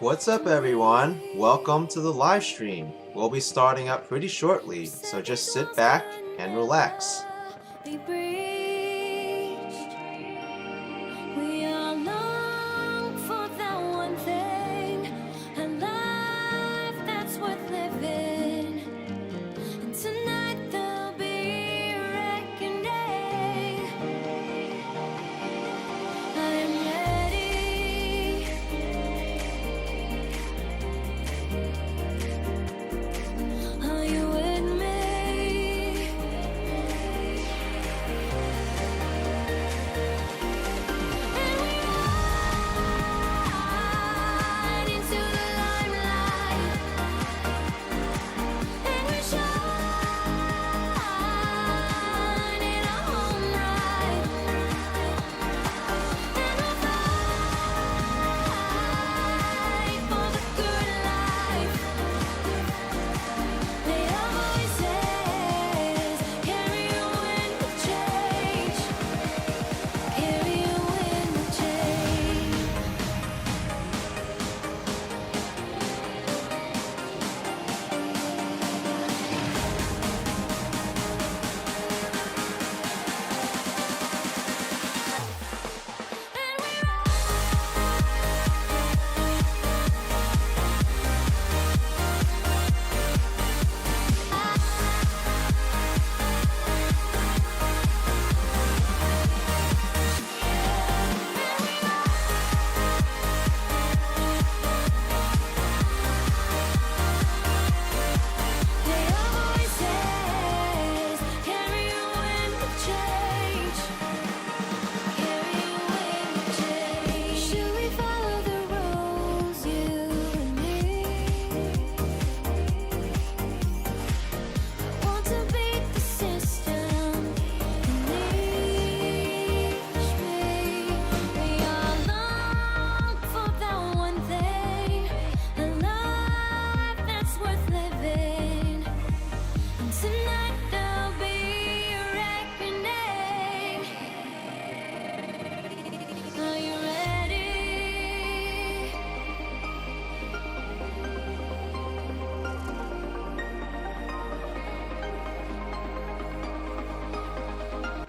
What's up, everyone? Welcome to the live stream. We'll be starting up pretty shortly, so just sit back and relax.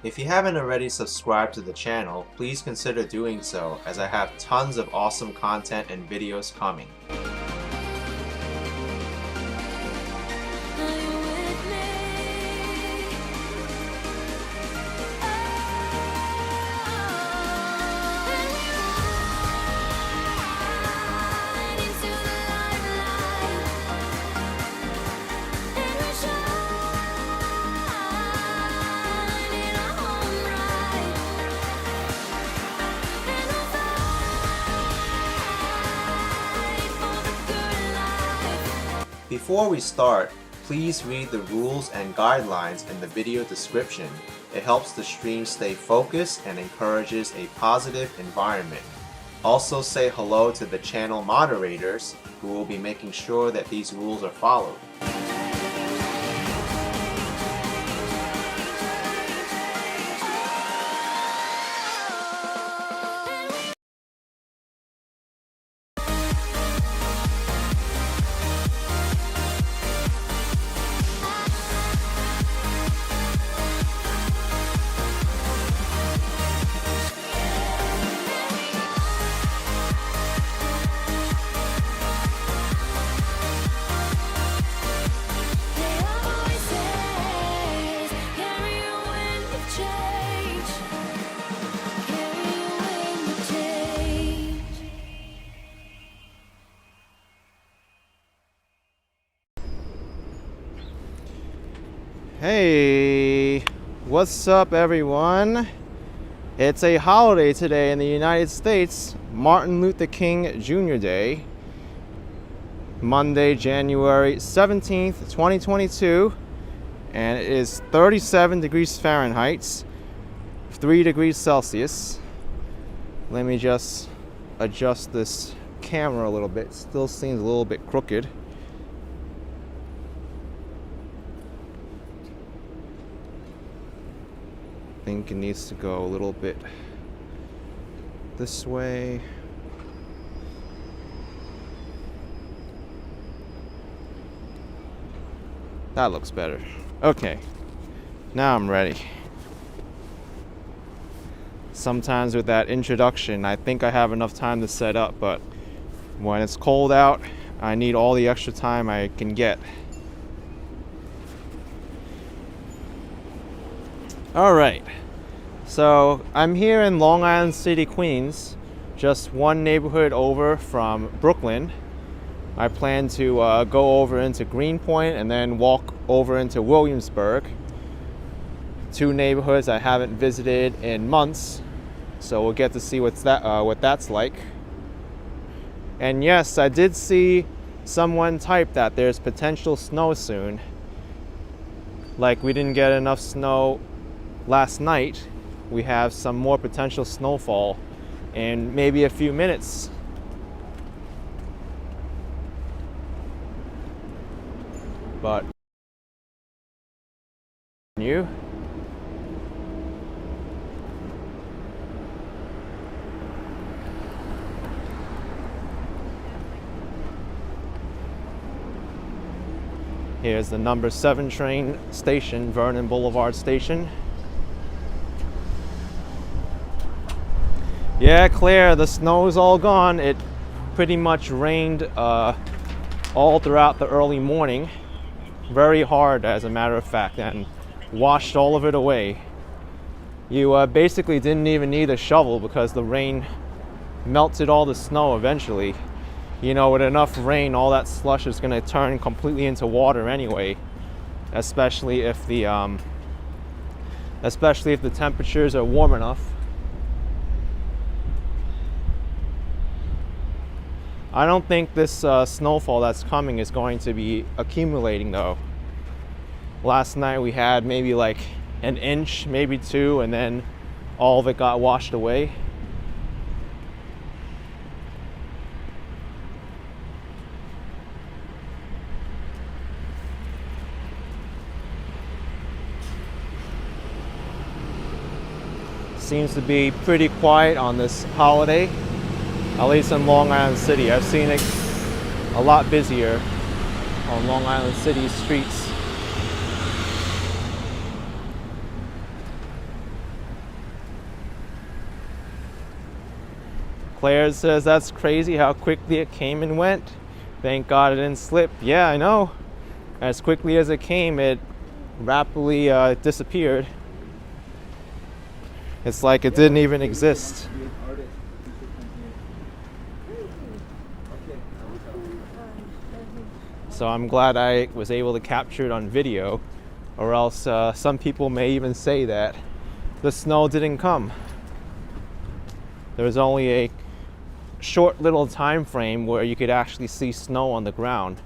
If you haven't already subscribed to the channel, please consider doing so, as I have tons of awesome content and videos coming. Before we start, please read the rules and guidelines in the video description. It helps the stream stay focused and encourages a positive environment. Also say hello to the channel moderators, who will be making sure that these rules are followed. Hey, what's up, everyone? It's a holiday today in the United States, Martin Luther King Jr. Day, Monday, January 17th, 2022, and it is 37 degrees Fahrenheit, 3 degrees Celsius. Let me just adjust this camera a little bit. Still seems a little bit crooked. I think it needs to go a little bit this way. That looks better. Okay, now I'm ready. Sometimes with that introduction, I think I have enough time to set up, but when it's cold out, I need all the extra time I can get. All right, so I'm here in Long Island City, Queens, just one neighborhood over from Brooklyn. I plan to go over into Greenpoint and then walk over into Williamsburg, two neighborhoods I haven't visited in months, so we'll get to see what that's like. And yes, I did see someone type that there's potential snow soon. Like we didn't get enough snow last night, we have some more potential snowfall in maybe a few minutes. But you here's the number 7 train station, Vernon Boulevard Station. Yeah, Claire, the snow's all gone. It pretty much rained all throughout the early morning. Very hard, as a matter of fact, and washed all of it away. You basically didn't even need a shovel because the rain melted all the snow eventually. You know, with enough rain, all that slush is going to turn completely into water anyway, especially if the temperatures are warm enough. I don't think this snowfall that's coming is going to be accumulating though. Last night we had maybe like an inch, maybe 2, and then all of it got washed away. Seems to be pretty quiet on this holiday. At least in Long Island City. I've seen it a lot busier on Long Island City streets. Claire says that's crazy how quickly it came and went. Thank God it didn't slip. Yeah, I know. As quickly as it came, it rapidly disappeared. It's like it didn't even exist. So I'm glad I was able to capture it on video, or else some people may even say that the snow didn't come. There was only a short little time frame where you could actually see snow on the ground.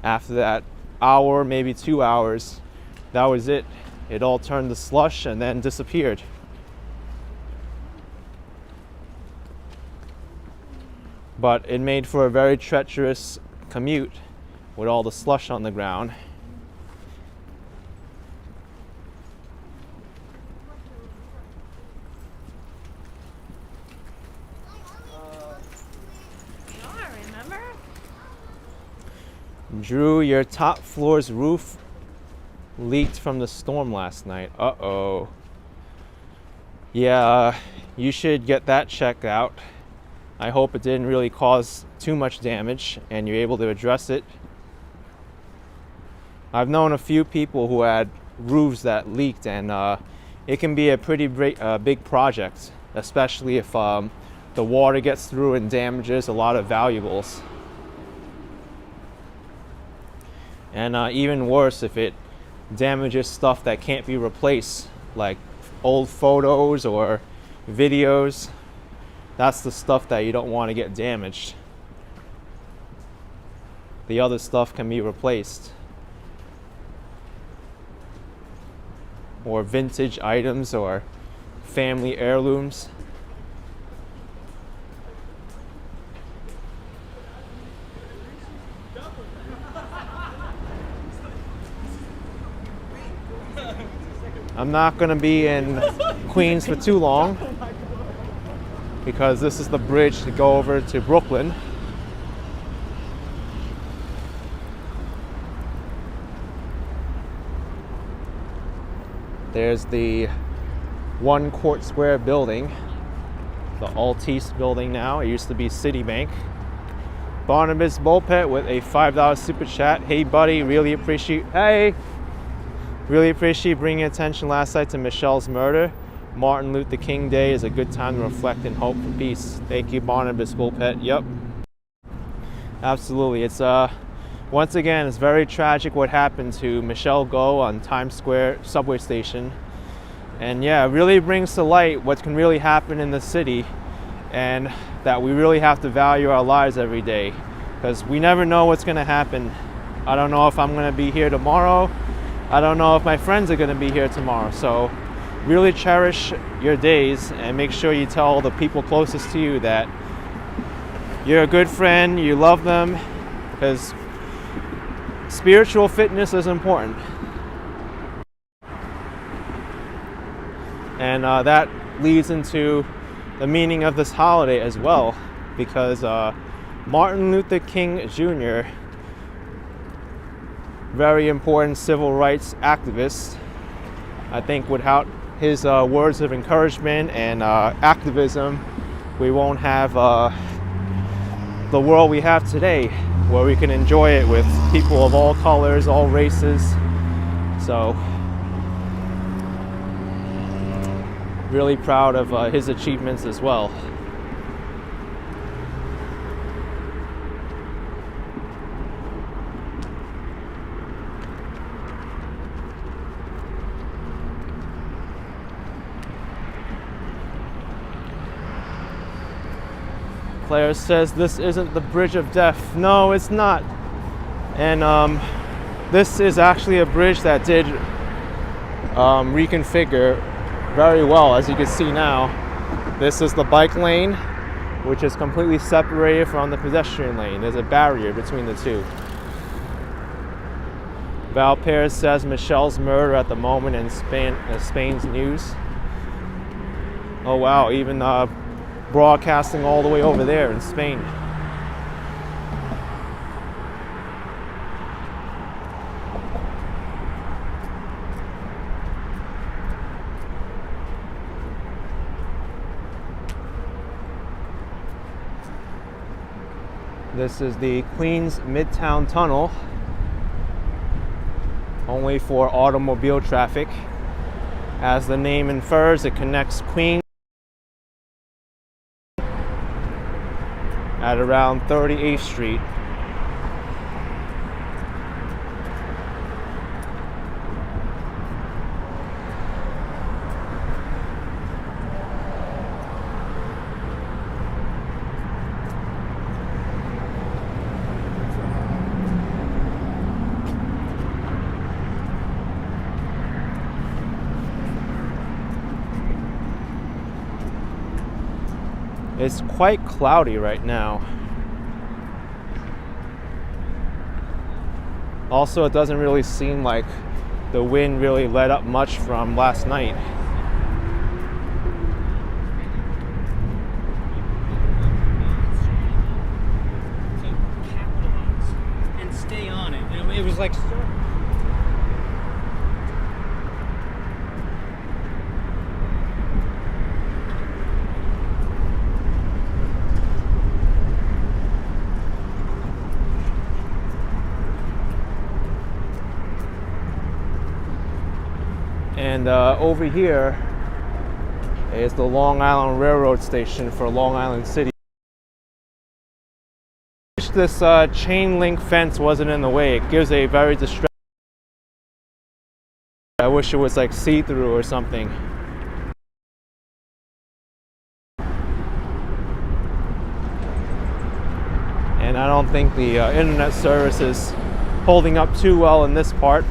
After that hour, maybe 2 hours, that was it. It all turned to slush and then disappeared. But it made for a very treacherous commute with all the slush on the ground. Remember? Drew, your top floor's roof leaked from the storm last night. Uh-oh. Yeah, you should get that checked out. I hope it didn't really cause too much damage and you're able to address it. I've known a few people who had roofs that leaked, and it can be a pretty big project, especially if the water gets through and damages a lot of valuables. And even worse if it damages stuff that can't be replaced, like old photos or videos. That's the stuff that you don't want to get damaged. The other stuff can be replaced. Or vintage items or family heirlooms. I'm not going to be in Queens for too long because this is the bridge to go over to Brooklyn. There's the One Court Square building, the Altice building now. It used to be Citibank. Barnabas Bulpet with a $5 super chat. Hey buddy, really appreciate bringing attention last night to Michelle's murder. Martin Luther King Day is a good time to reflect and hope for peace. Thank you, Barnabas Bulpet. Yep, absolutely. It's once again, it's very tragic what happened to Michelle Go on Times Square subway station. And yeah, it really brings to light what can really happen in the city, and that we really have to value our lives every day, because we never know what's going to happen. I don't know if I'm going to be here tomorrow. I don't know if my friends are going to be here tomorrow. So really cherish your days and make sure you tell the people closest to you that you're a good friend, you love them, because spiritual fitness is important. And that leads into the meaning of this holiday as well, because Martin Luther King Jr., very important civil rights activist, I think without his words of encouragement and activism, we won't have the world we have today, where we can enjoy it with people of all colors, all races. So really proud of his achievements as well. Claire says this isn't the Bridge of Death. No, it's not. And this is actually a bridge that did reconfigure very well. As you can see now, this is the bike lane, which is completely separated from the pedestrian lane. There's a barrier between the two. Val Perez says Michelle's murder at the moment in Spain's news. Oh wow, even broadcasting all the way over there in Spain. This is the Queens Midtown Tunnel, only for automobile traffic. As the name infers, it connects Queens at around 38th Street. It's quite cloudy right now. Also, it doesn't really seem like the wind really let up much from last night. To capitalize and stay on it. You know, it was like And over here is the Long Island Railroad Station for Long Island City. I wish this chain link fence wasn't in the way. It gives a very distracting. I wish it was like see-through or something. And I don't think the internet service is holding up too well in this part.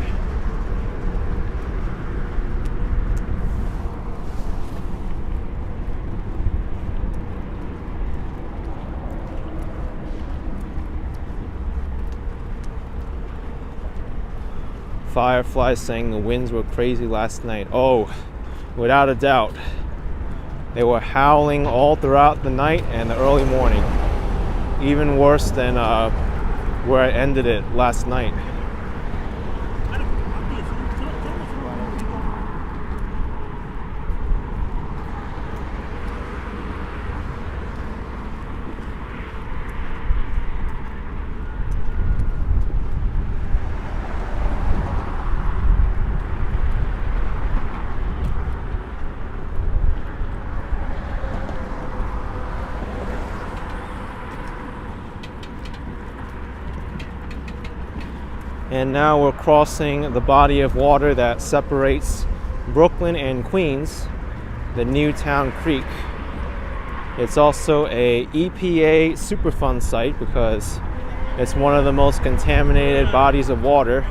Firefly saying the winds were crazy last night. Oh, without a doubt. They were howling all throughout the night and the early morning. Even worse than where I ended it last night. And now we're crossing the body of water that separates Brooklyn and Queens, the Newtown Creek. It's also a EPA Superfund site because it's one of the most contaminated bodies of water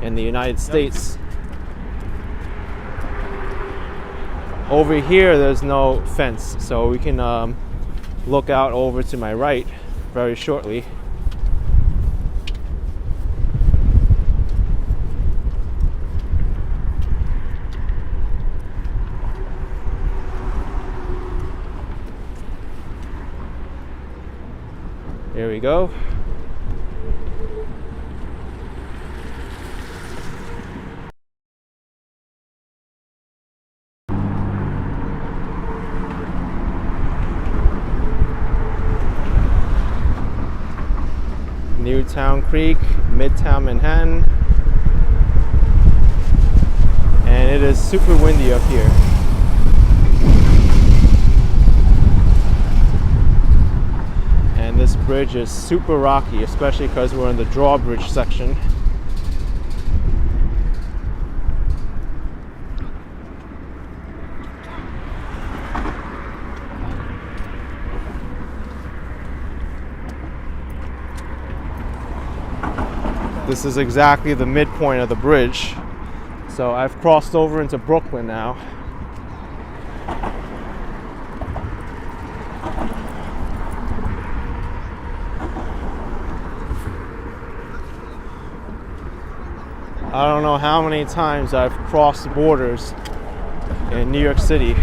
in the United States. Over here, there's no fence, so we can look out over to my right very shortly. There we go. Newtown Creek, Midtown Manhattan. And it is super windy up here. And this bridge is super rocky, especially because we're in the drawbridge section. This is exactly the midpoint of the bridge. So I've crossed over into Brooklyn now. I don't know how many times I've crossed borders in New York City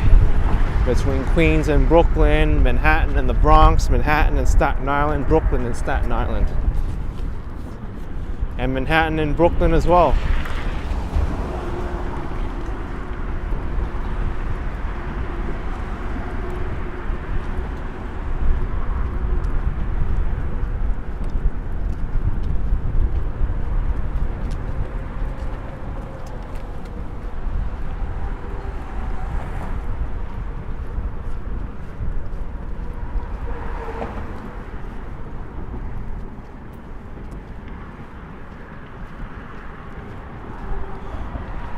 between Queens and Brooklyn, Manhattan and the Bronx, Manhattan and Staten Island, Brooklyn and Staten Island, and Manhattan and Brooklyn as well.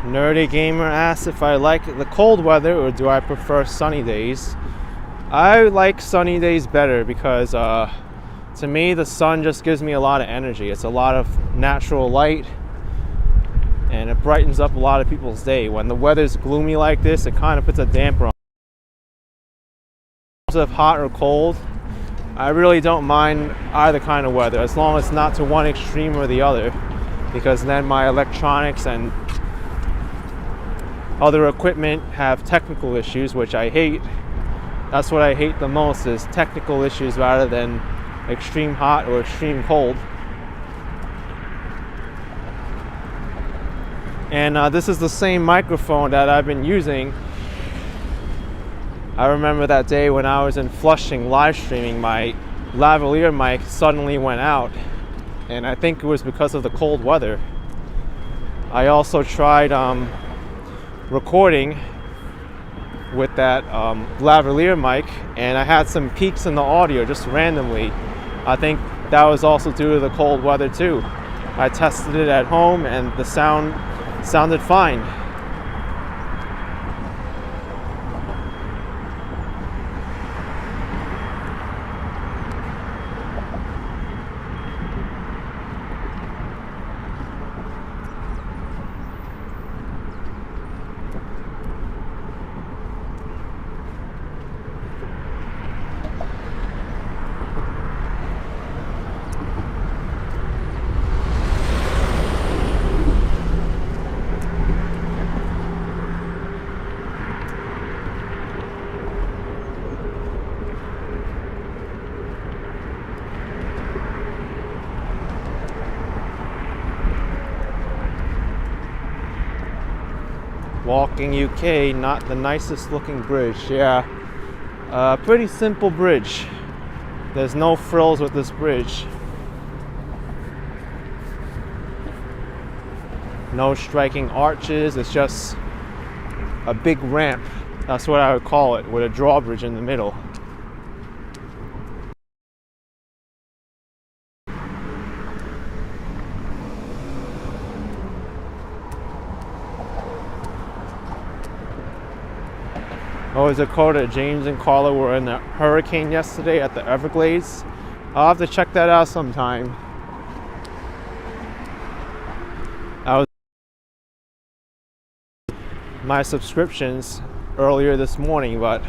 Nerdy Gamer asks if I like the cold weather or do I prefer sunny days. I like sunny days better because to me the sun just gives me a lot of energy. It's a lot of natural light and it brightens up a lot of people's day. When the weather's gloomy like this, it kind of puts a damper on. In terms of hot or cold, I really don't mind either kind of weather as long as it's not to one extreme or the other, because then my electronics and other equipment have technical issues, which I hate. That's what I hate the most, is technical issues rather than extreme hot or extreme cold. And this is the same microphone that I've been using. I remember that day when I was in Flushing live streaming, my lavalier mic suddenly went out, and I think it was because of the cold weather. I also tried recording with that lavalier mic, and I had some peaks in the audio just randomly. I think that was also due to the cold weather too. I tested it at home and the sound sounded fine. Walking UK, not the nicest looking bridge. Yeah, pretty simple bridge. There's no frills with this bridge. No striking arches, it's just a big ramp. That's what I would call it, with a drawbridge in the middle. North Dakota, James and Carla were in the hurricane yesterday at the Everglades. I'll have to check that out sometime. I was my subscriptions earlier this morning, but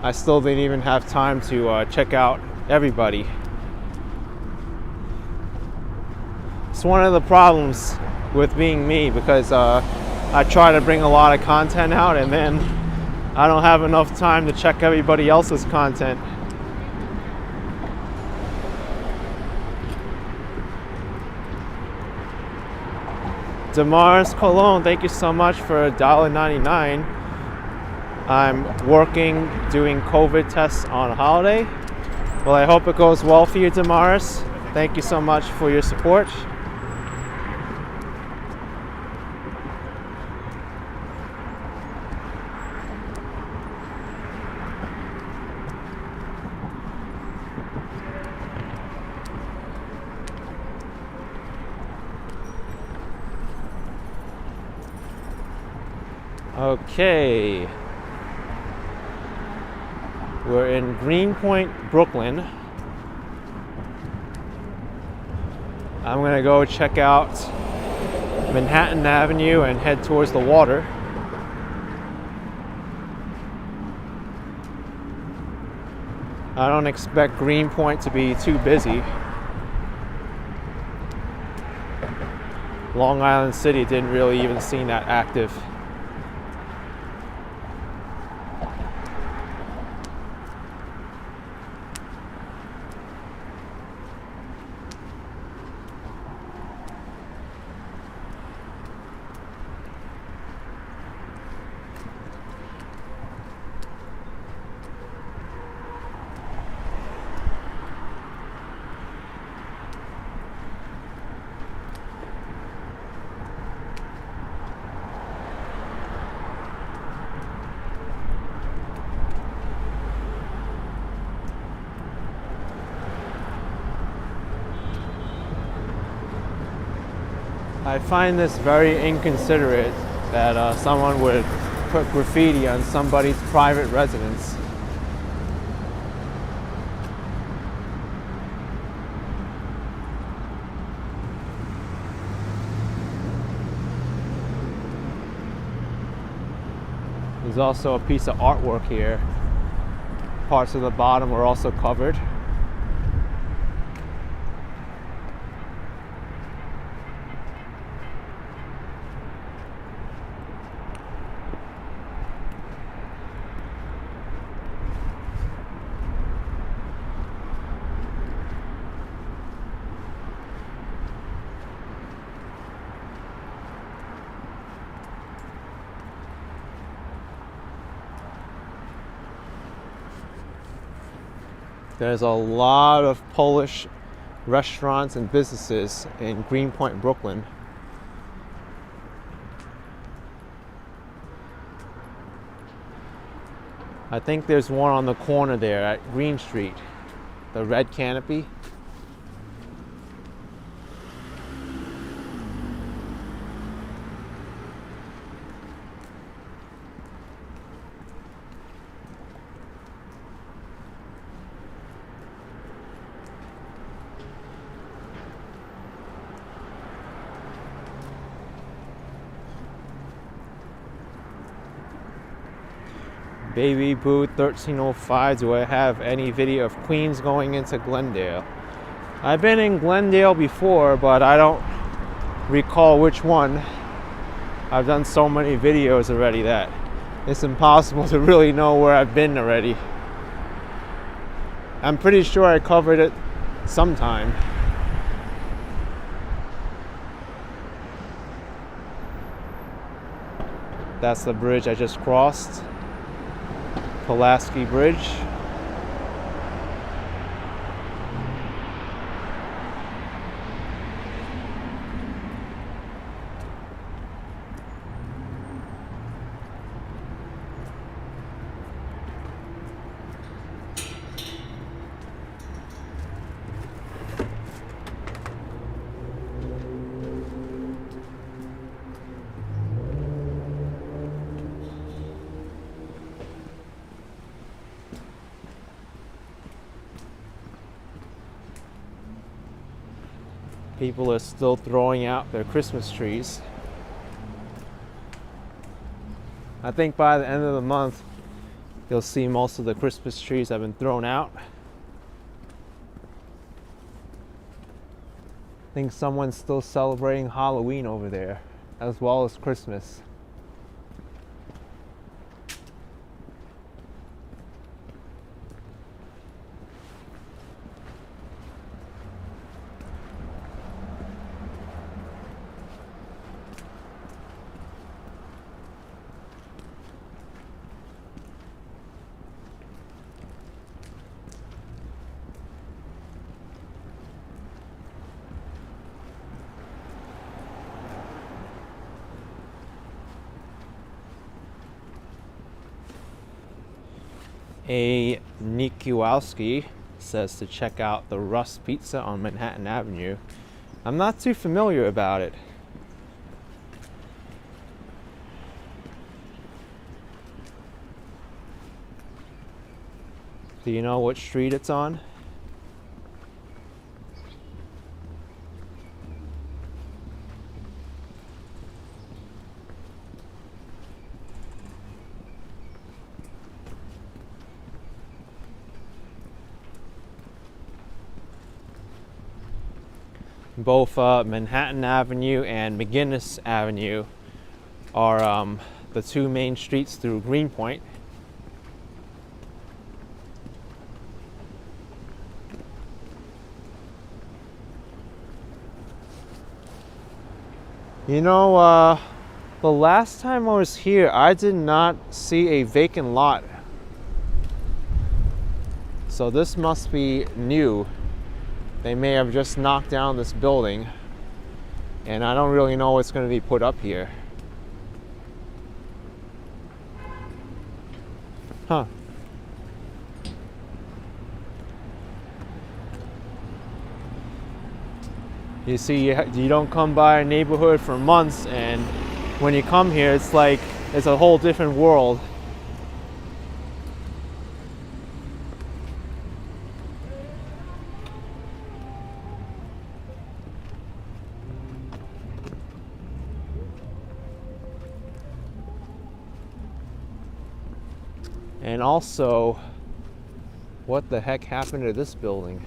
I still didn't even have time to check out everybody. It's one of the problems with being me, because I try to bring a lot of content out and then I don't have enough time to check everybody else's content. Damaris Cologne, thank you so much for $1.99. I'm working doing COVID tests on a holiday. Well, I hope it goes well for you, Damaris. Thank you so much for your support. Okay, we're in Greenpoint, Brooklyn. I'm gonna go check out Manhattan Avenue and head towards the water. I don't expect Greenpoint to be too busy. Long Island City didn't really even seem that active. I find this very inconsiderate that someone would put graffiti on somebody's private residence. There's also a piece of artwork here. Parts of the bottom were also covered. There's a lot of Polish restaurants and businesses in Greenpoint, Brooklyn. I think there's one on the corner there at Green Street, the red canopy. Baby Boo 1305, do I have any video of Queens going into Glendale? I've been in Glendale before, but I don't recall which one. I've done so many videos already that it's impossible to really know where I've been already. I'm pretty sure I covered it sometime. That's the bridge I just crossed. Pulaski Bridge. People are still throwing out their Christmas trees. I think by the end of the month, you'll see most of the Christmas trees have been thrown out. I think someone's still celebrating Halloween over there, as well as Christmas. A Nikiwowski says to check out the Rust Pizza on Manhattan Avenue. I'm not too familiar about it. Do you know what street it's on? Both Manhattan Avenue and McGinnis Avenue are the two main streets through Greenpoint. You know, the last time I was here, I did not see a vacant lot. So this must be new. They may have just knocked down this building, and I don't really know what's going to be put up here. Huh. You see, you don't come by a neighborhood for months, and when you come here, it's like it's a whole different world. And also, what the heck happened to this building?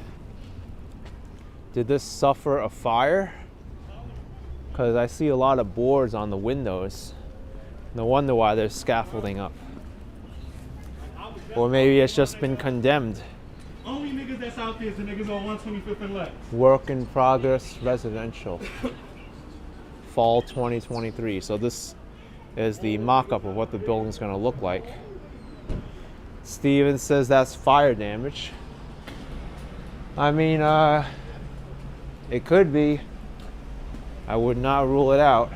Did this suffer a fire? Because I see a lot of boards on the windows. No wonder why there's scaffolding up. Or maybe it's just been condemned. Only niggas that's out there is the niggas on 125th and Lex. Work in progress residential. Fall 2023. So this is the mock-up of what the building's going to look like. Steven says that's fire damage. I mean, it could be. I would not rule it out.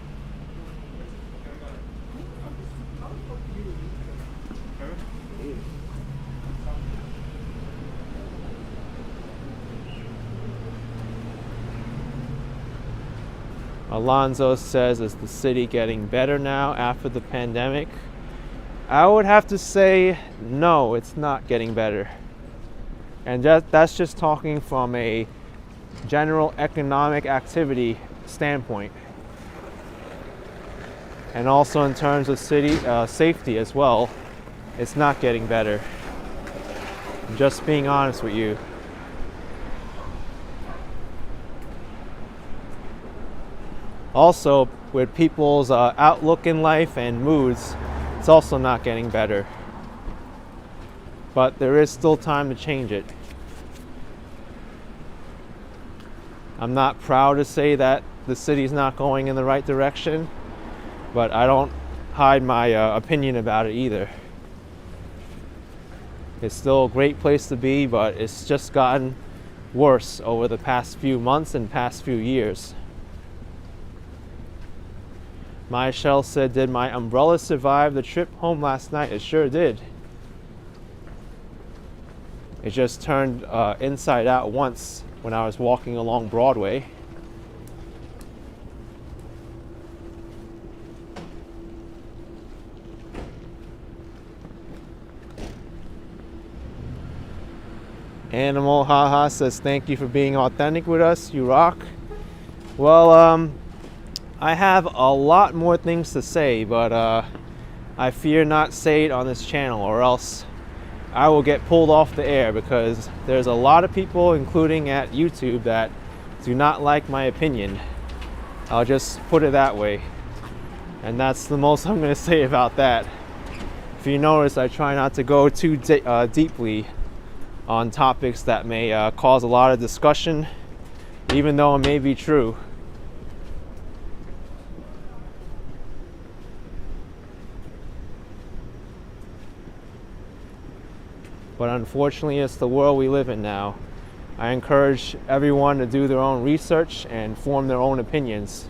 Alonzo says, is the city getting better now after the pandemic? I would have to say no, it's not getting better. And that's just talking from a general economic activity standpoint. And also in terms of city safety as well, it's not getting better. I'm just being honest with you. Also, with people's outlook in life and moods, it's also not getting better. But there is still time to change it. I'm not proud to say that the city's not going in the right direction, but I don't hide my opinion about it either. It's still a great place to be, but it's just gotten worse over the past few months and past few years. My Shell said, did my umbrella survive the trip home last night? It sure did. It just turned inside out once when I was walking along Broadway. Animal Haha says, thank you for being authentic with us. You rock. Well, I have a lot more things to say, but I fear not say it on this channel, or else I will get pulled off the air, because there's a lot of people, including at YouTube, that do not like my opinion. I'll just put it that way. And that's the most I'm going to say about that. If you notice, I try not to go too deeply on topics that may cause a lot of discussion, even though it may be true. But unfortunately, it's the world we live in now. I encourage everyone to do their own research and form their own opinions,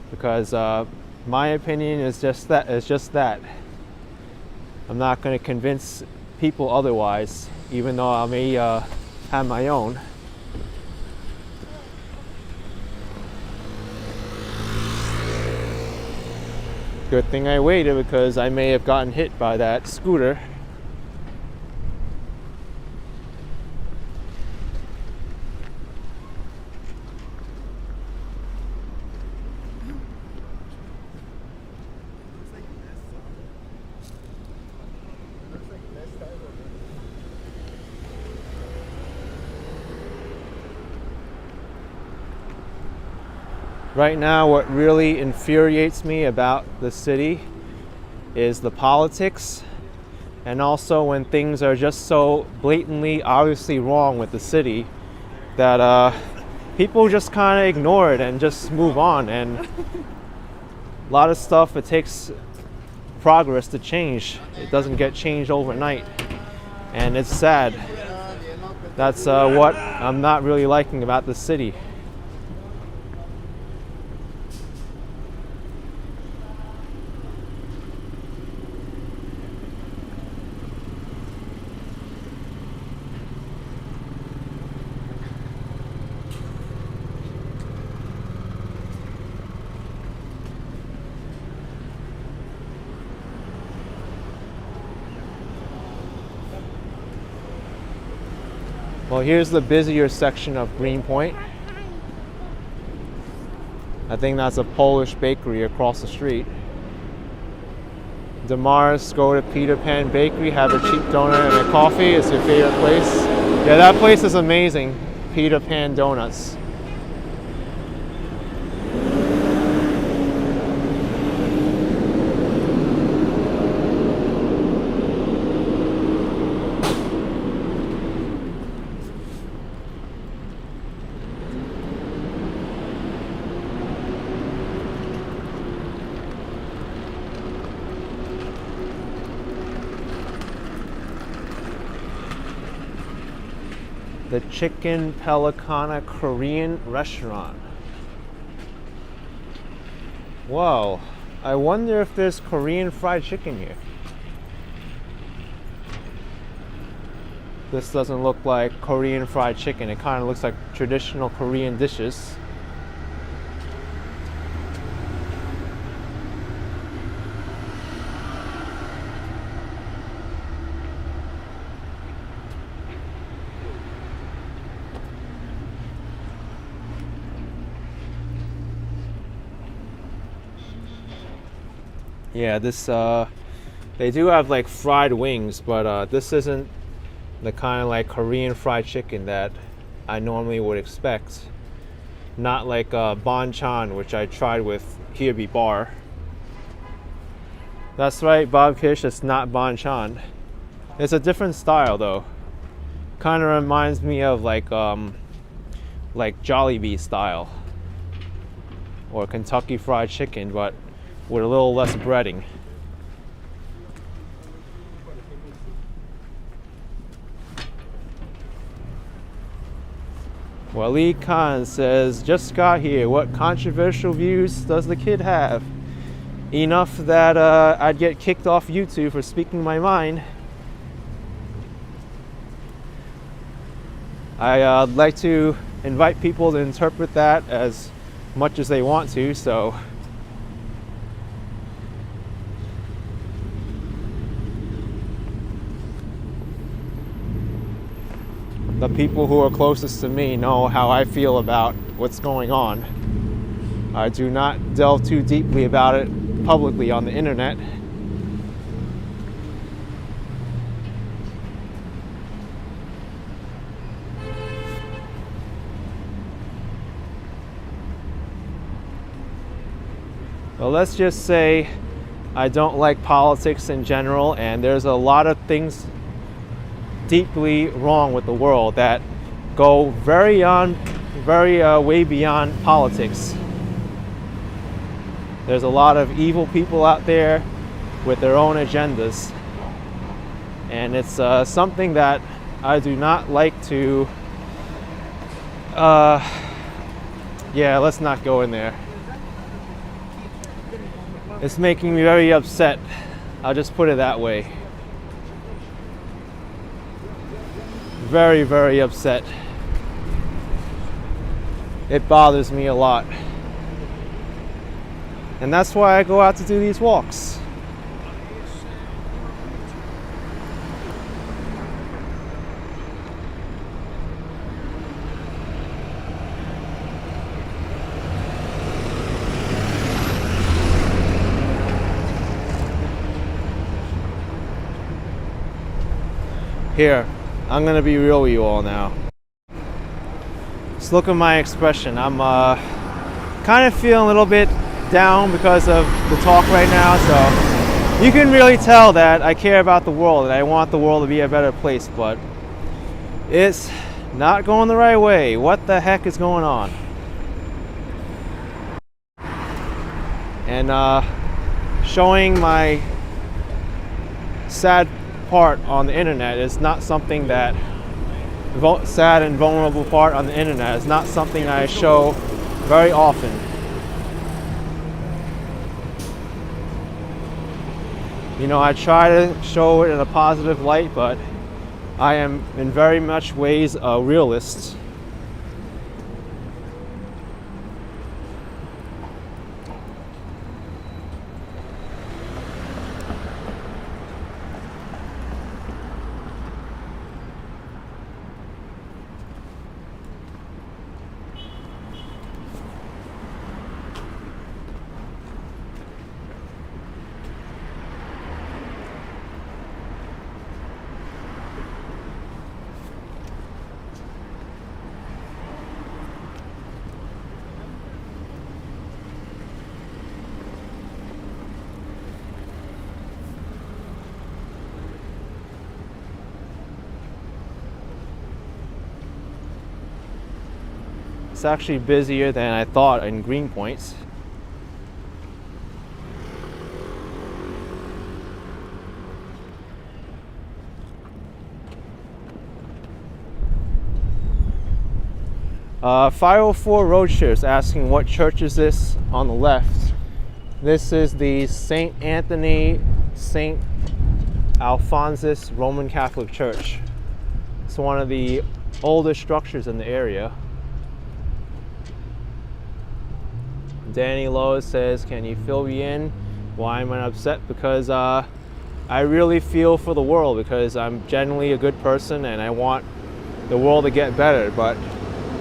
because my opinion is just that. I'm not going to convince people otherwise, even though I may have my own. Good thing I waited, because I may have gotten hit by that scooter. Right now, what really infuriates me about the city is the politics, and also when things are just so blatantly, obviously wrong with the city that people just kind of ignore it and just move on. And a lot of stuff, it takes progress to change. It doesn't get changed overnight, and it's sad. That's what I'm not really liking about the city. Well, here's the busier section of Greenpoint. I think that's a Polish bakery across the street. Demars, go to Peter Pan Bakery, have a cheap donut and a coffee. It's your favorite place. Yeah, that place is amazing. Peter Pan Donuts. The Chicken Pelicana Korean restaurant. Whoa, I wonder if there's Korean fried chicken here. This doesn't look like Korean fried chicken. It kind of looks like traditional Korean dishes. Yeah, this they do have like fried wings, but this isn't the kind of like Korean fried chicken that I normally would expect. Not like banchan, which I tried with Kirby Bar. That's right, Bob Kish, it's not banchan. It's a different style though. Kind of reminds me of like Jollibee style or Kentucky Fried Chicken, but with a little less breading. Waleed Khan says, just got here. What controversial views does the kid have? Enough that I'd get kicked off YouTube for speaking my mind. I'd like to invite people to interpret that as much as they want to, so the people who are closest to me know how I feel about what's going on. I do not delve too deeply about it publicly on the internet. Well, let's just say I don't like politics in general, and there's a lot of things deeply wrong with the world that go way beyond politics. There's a lot of evil people out there with their own agendas, and it's something that I do not like to. Yeah, let's not go in there. It's making me very upset. I'll just put it that way. Very, very upset. It bothers me a lot. And that's why I go out to do these walks. Here, I'm gonna be real with you all now. Just look at my expression. I'm kind of feeling a little bit down because of the talk right now, so you can really tell that I care about the world and I want the world to be a better place, but it's not going the right way. What the heck is going on? And showing my sad part on the internet is not something that sad and vulnerable part on the internet is not something I show very often. You know, I try to show it in a positive light, but I am in very much ways a realist. It's actually busier than I thought in Greenpoint. Uh, 504 Roadshare is asking what church is this on the left. This is the St. Anthony, St. Alphonsus Roman Catholic Church. It's one of the oldest structures in the area. Danny Lowe says, can you fill me in? Why am I upset? Because I really feel for the world, because I'm generally a good person and I want the world to get better. But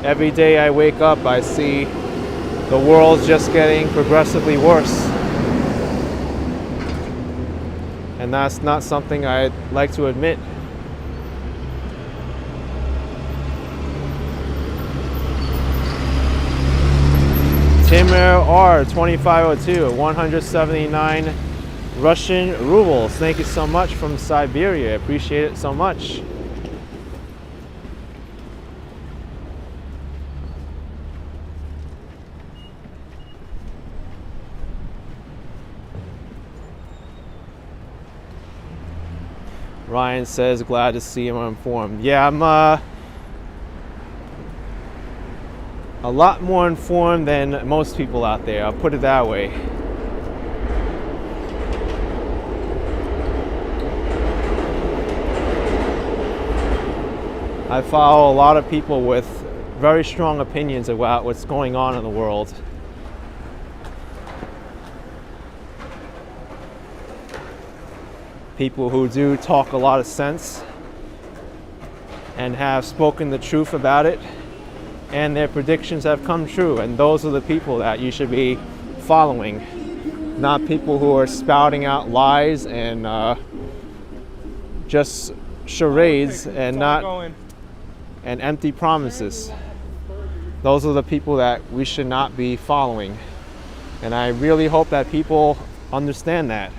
every day I wake up, I see the world's just getting progressively worse. And that's not something I'd like to admit. Timur R 2502, 179 Russian rubles. Thank you so much from Siberia. I appreciate it so much. Ryan says, glad to see him informed. Yeah, I'm a lot more informed than most people out there, I'll put it that way. I follow a lot of people with very strong opinions about what's going on in the world. People who do talk a lot of sense and have spoken the truth about it. and their predictions have come true, and those are the people that you should be following, not people who are spouting out lies and just charades and empty promises. Those are the people that we should not be following, and I really hope that people understand that.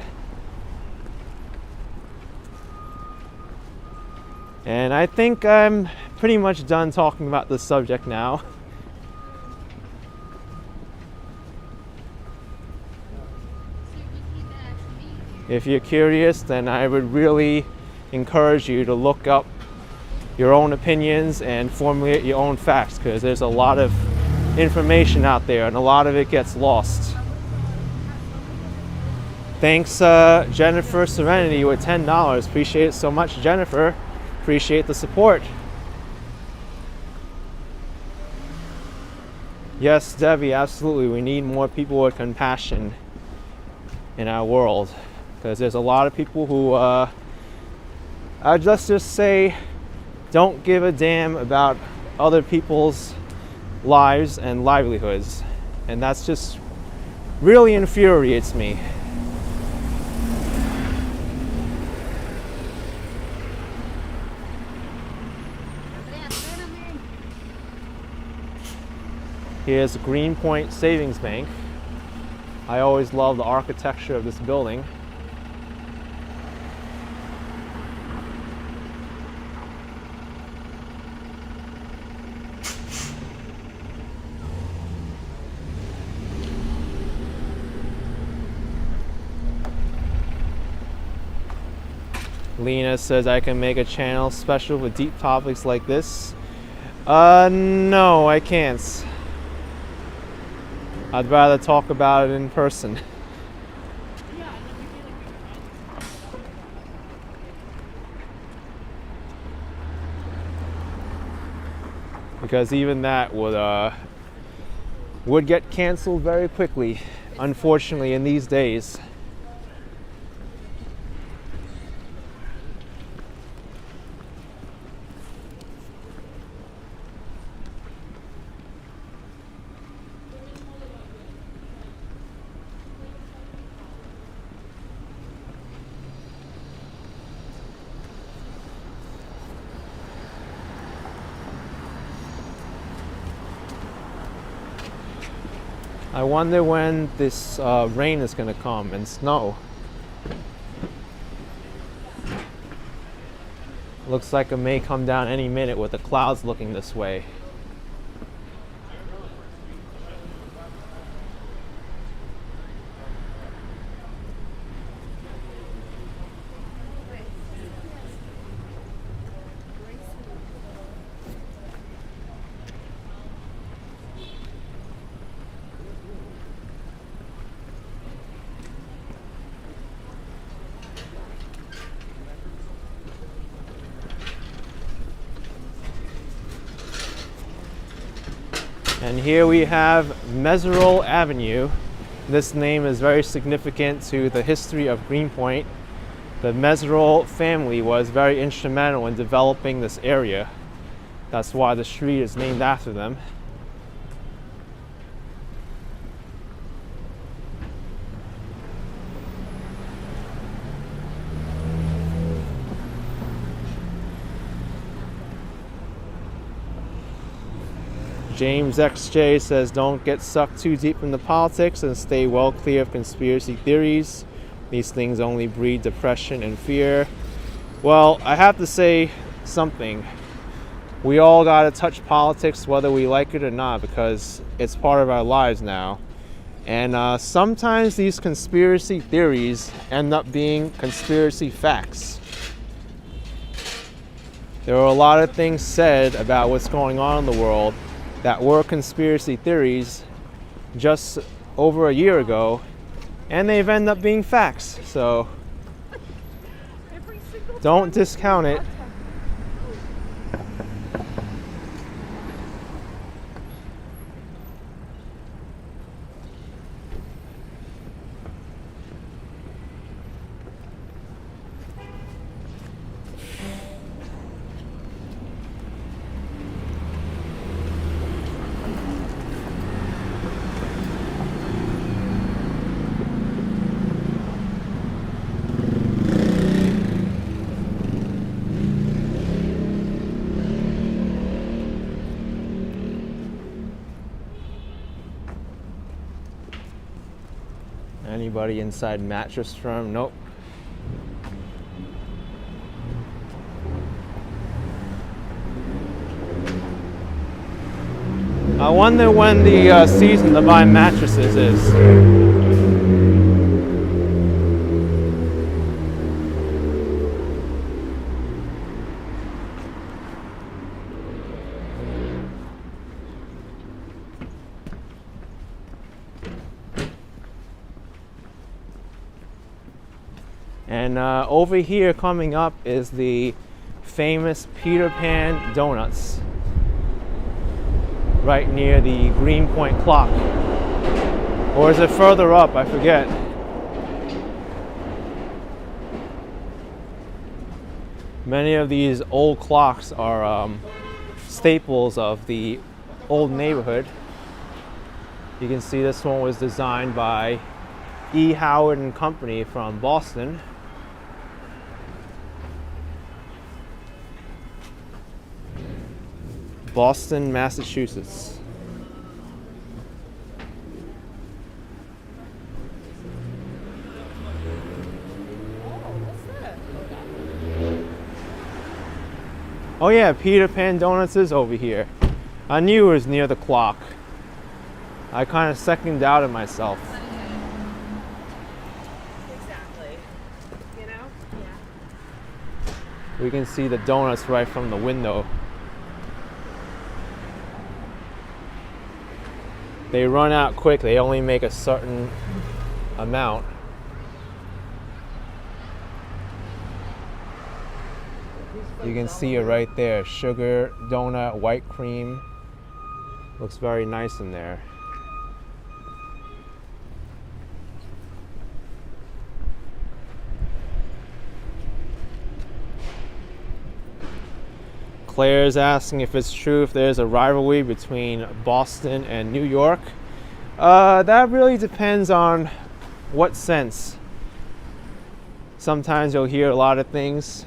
And I think I'm pretty much done talking about this subject now. If you're curious, then I would really encourage you to look up your own opinions and formulate your own facts, because there's a lot of information out there and a lot of it gets lost. Thanks, Jennifer Serenity with $10. Appreciate it so much, Jennifer. Appreciate the support. Yes, Debbie, absolutely. We need more people with compassion in our world, because there's a lot of people who, let's just say, don't give a damn about other people's lives and livelihoods. And that's just really infuriates me. Here's Greenpoint Savings Bank. I always love the architecture of this building. Lena says I can make a channel special with deep topics like this. No, I can't. I'd rather talk about it in person. Because even that would get canceled very quickly, unfortunately, in these days. I wonder when this rain is going to come and snow. Looks like it may come down any minute with the clouds looking this way. And here we have Mezro Avenue. This name is very significant to the history of Greenpoint. The Mezro family was very instrumental in developing this area. That's why the street is named after them. James XJ says, don't get sucked too deep into politics and stay well clear of conspiracy theories. These things only breed depression and fear. Well, I have to say something. We all gotta touch politics whether we like it or not, because it's part of our lives now. And sometimes these conspiracy theories end up being conspiracy facts. There are a lot of things said about what's going on in the world that were conspiracy theories just over a year ago, and they've ended up being facts. So don't discount it. Anybody inside Mattress Firm? Nope. I wonder when the season to buy mattresses is. And over here coming up is the famous Peter Pan Donuts, right near the Greenpoint clock. Or is it further up? I forget. Many of these old clocks are staples of the old neighborhood. You can see this one was designed by E. Howard and Company from Boston. Boston, Massachusetts. Oh yeah, Peter Pan Donuts is over here. I knew it was near the clock. I kind of second doubted myself. Exactly. You know? Yeah. We can see the donuts right from the window. They run out quick. They only make a certain amount. You can see it right there. Sugar, donut, white cream. Looks very nice in there. Claire's asking if it's true if there's a rivalry between Boston and New York. That really depends on what sense. Sometimes you'll hear a lot of things,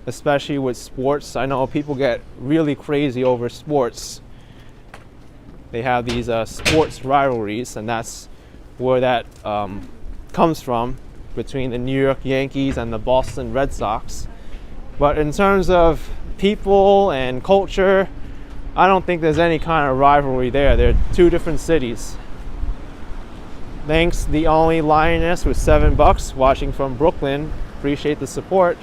especially with sports. I know people get really crazy over sports. They have these sports rivalries, and that's where that comes from, between the New York Yankees and the Boston Red Sox. But in terms of people and culture, I don't think there's any kind of rivalry there. They're two different cities. Thanks, the only lioness with $7 watching from Brooklyn. Appreciate the support.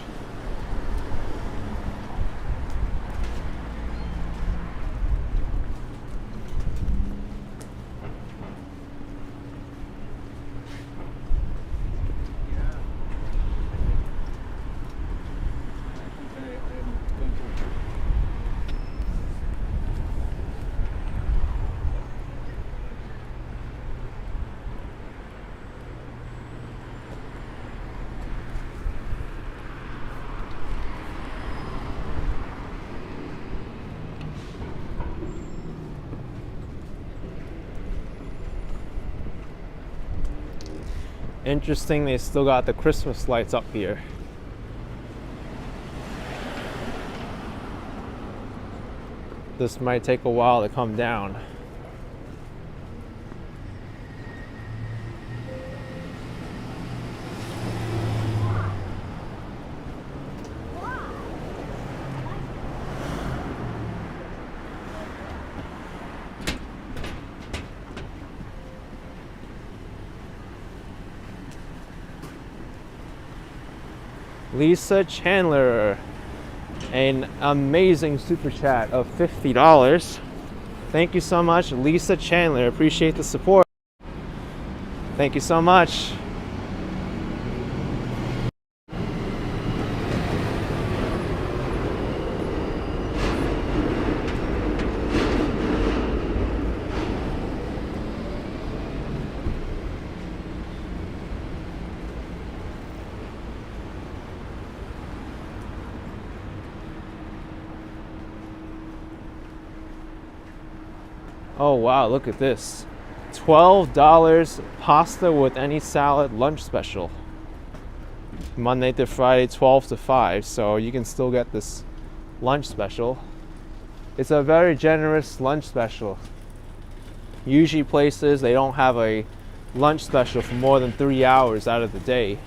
Interesting, they still got the Christmas lights up here. This might take a while to come down. Lisa Chandler, an amazing super chat of $50. Thank you so much, Lisa Chandler. Appreciate the support. Thank you so much. Oh wow, look at this. $12 pasta with any salad lunch special. Monday to Friday, 12 to 5, so you can still get this lunch special. It's a very generous lunch special. Usually places, they don't have a lunch special for more than 3 hours out of the day.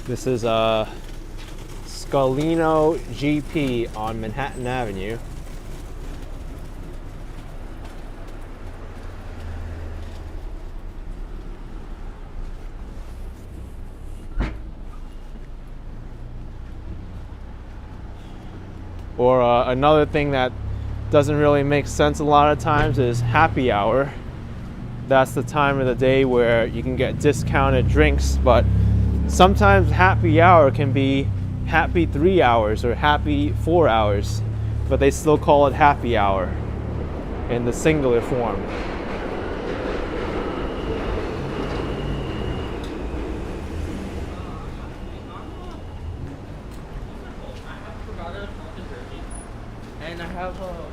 This is a Scalino GP on Manhattan Avenue. Or another thing that doesn't really make sense a lot of times is happy hour. That's the time of the day where you can get discounted drinks, but sometimes happy hour can be happy 3 hours or happy 4 hours, but they still call it happy hour in the singular form. And I have a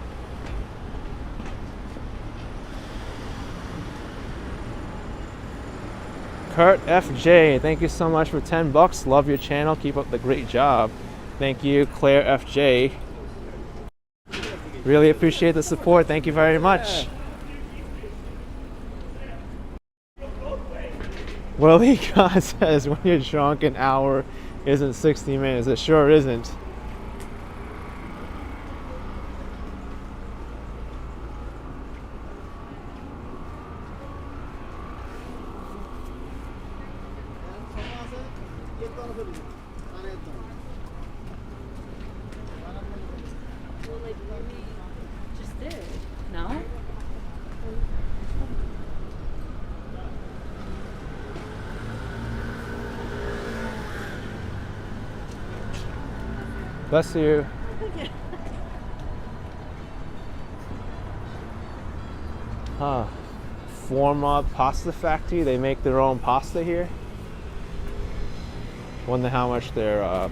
Kurt FJ, thank you so much for 10 bucks. Love your channel. Keep up the great job. Thank you, Claire FJ. Really appreciate the support. Thank you very much. Willie Khan says, when you're drunk, an hour isn't 60 minutes. It sure isn't. Well, like we just did. No? Bless you. Huh. Forma Pasta Factory. They make their own pasta here. Wonder how much their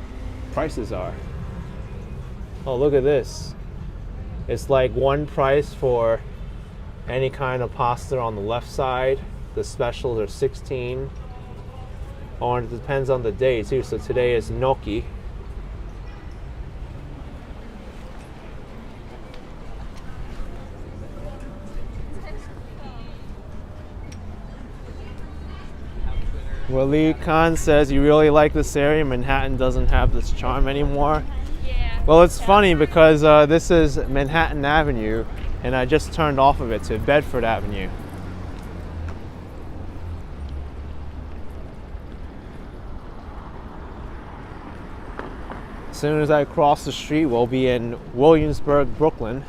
prices are. Oh, look at this. It's like one price for any kind of pasta on the left side. The specials are 16. Oh, and it depends on the day too. So today is gnocchi. Willie Khan says, you really like this area. Manhattan doesn't have this charm anymore. Yeah. Well, it's funny because this is Manhattan Avenue, and I just turned off of it to Bedford Avenue. As soon as I cross the street, we'll be in Williamsburg, Brooklyn.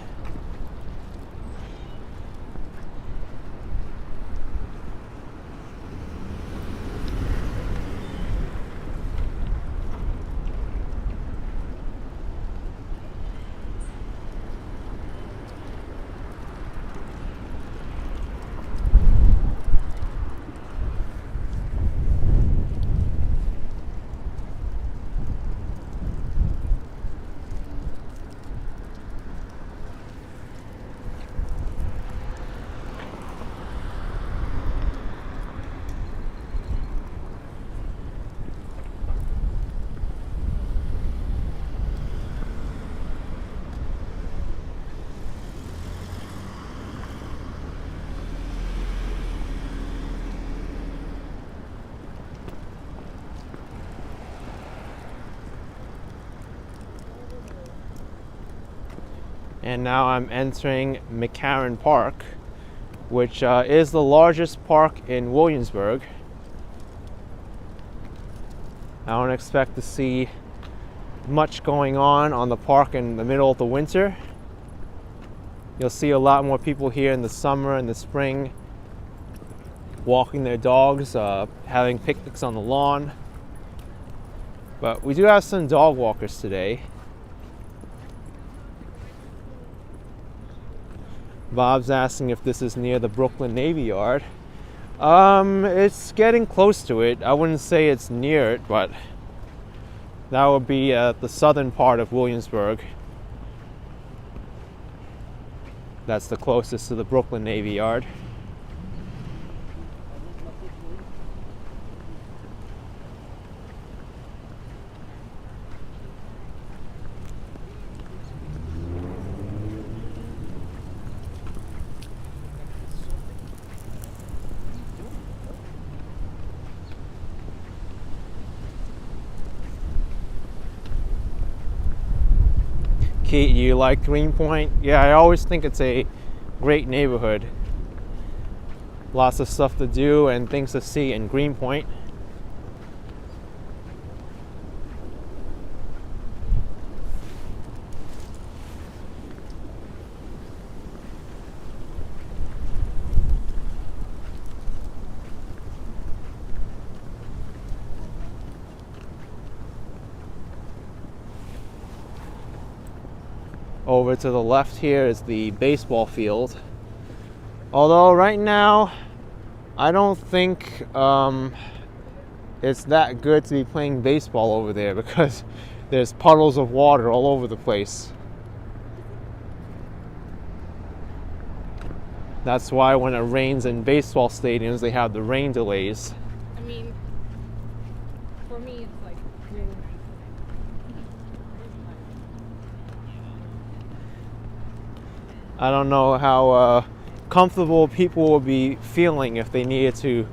And now I'm entering Mccarran Park, which is the largest park in Williamsburg. I don't expect to see much going on the park in the middle of the winter. You'll see a lot more people here in the summer and the spring, walking their dogs, having picnics on the lawn. But we do have some dog walkers today. Bob's asking if this is near the Brooklyn Navy Yard. It's getting close to it. I wouldn't say it's near it, but that would be the southern part of Williamsburg. That's the closest to the Brooklyn Navy Yard. Kate, you like Greenpoint? Yeah, I always think it's a great neighborhood. Lots of stuff to do and things to see in Greenpoint. Over to the left here is the baseball field. Although right now, I don't think it's that good to be playing baseball over there because there's puddles of water all over the place. That's why when it rains in baseball stadiums, they have the rain delays. I mean, for me, it's like really nice. I don't know how comfortable people will be feeling if they needed to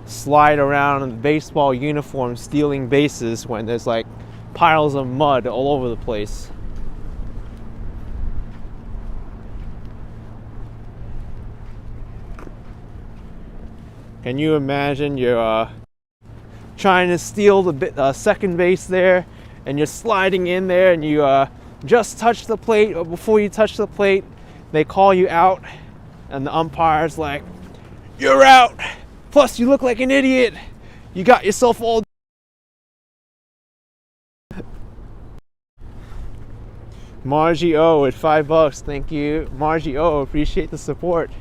slide around in baseball uniforms stealing bases when there's like piles of mud all over the place. Can you imagine you're trying to steal the second base there and you're sliding in there and you just touch the plate, or before you touch the plate they call you out and the umpire's like, "You're out. Plus you look like an idiot. You got yourself all..." Margie O at $5. Thank you, Margie O. Appreciate the support.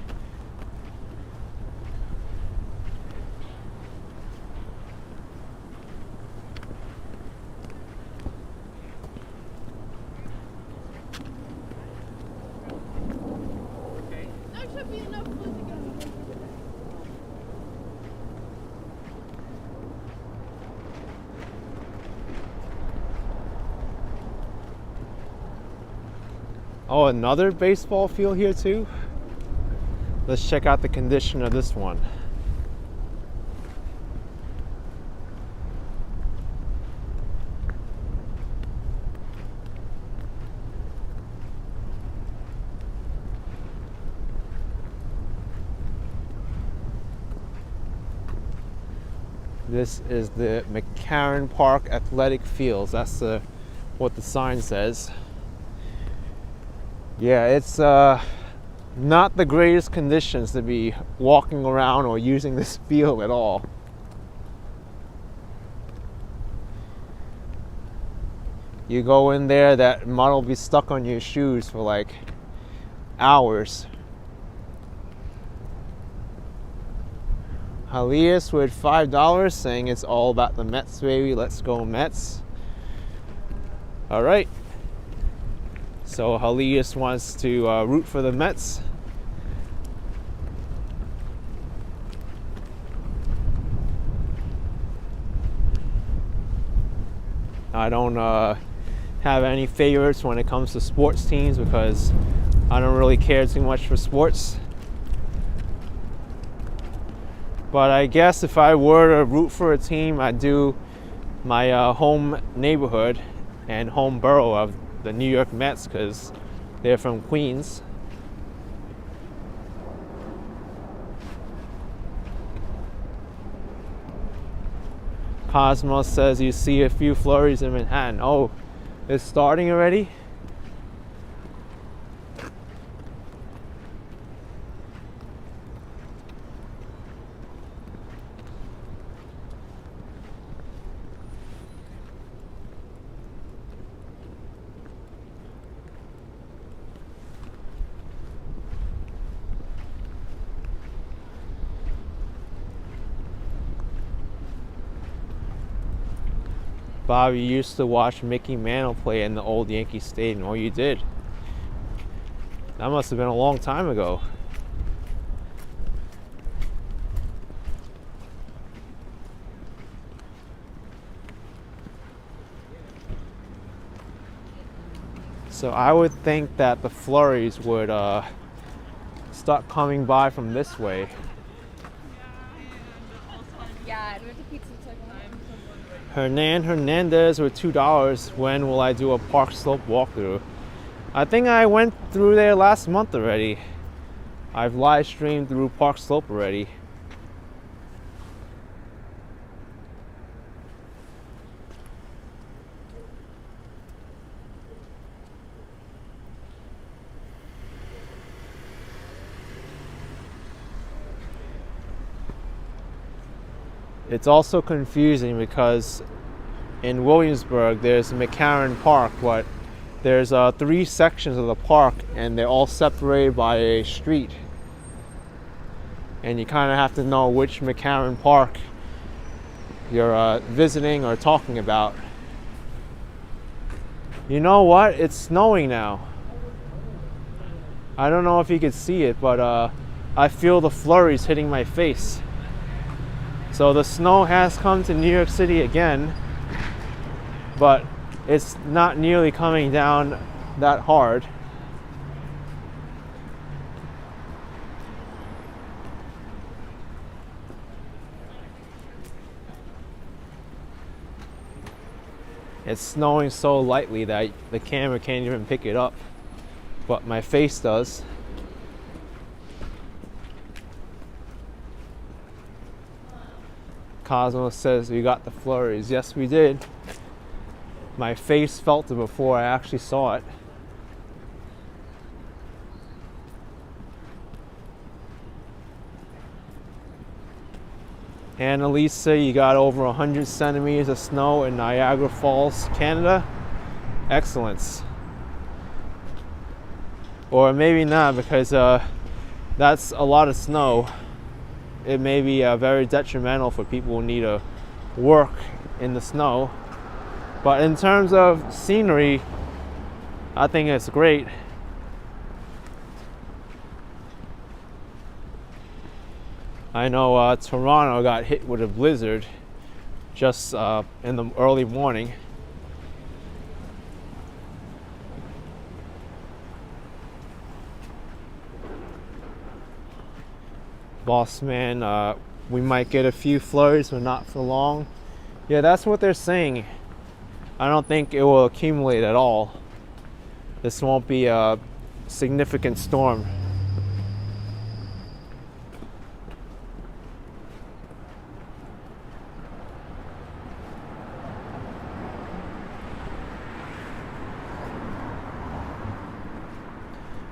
Oh, another baseball field here too? Let's check out the condition of this one. This is the Mccarran Park Athletic Fields. That's what the sign says. Yeah, it's not the greatest conditions to be walking around or using this field at all. You go in there, that mud will be stuck on your shoes for like hours. Halias with $5 saying it's all about the Mets, baby. Let's go Mets. All right. So Halias wants to root for the Mets. I don't have any favorites when it comes to sports teams because I don't really care too much for sports. But I guess if I were to root for a team, I'd do my home neighborhood and home borough of the New York Mets because they're from Queens. Cosmos says you see a few flurries in Manhattan. Oh, it's starting already? Bobby used to watch Mickey Mantle play in the old Yankee Stadium. Oh, you did? That must have been a long time ago. So I would think that the flurries would start coming by from this way. Yeah, and we have to pizza time. Hernan Hernandez with $2. When will I do a Park Slope walkthrough? I think I went through there last month already. I've live streamed through Park Slope already. It's also confusing because in Williamsburg there's Mccarran Park, but there's 3 sections of the park and they're all separated by a street. And you kind of have to know which Mccarran Park you're visiting or talking about. You know what? It's snowing now. I don't know if you could see it, but I feel the flurries hitting my face. So the snow has come to New York City again, but it's not nearly coming down that hard. It's snowing so lightly that the camera can't even pick it up, but my face does. Cosmo says we got the flurries. Yes, we did. My face felt it before I actually saw it. Annalisa, you got over 100 centimeters of snow in Niagara Falls, Canada. Excellence. Or maybe not, because that's a lot of snow. It may be very detrimental for people who need to work in the snow. But in terms of scenery, I think it's great. I know Toronto got hit with a blizzard just in the early morning. Boss man, we might get a few flurries, but not for long. Yeah, that's what they're saying. I don't think it will accumulate at all. This won't be a significant storm.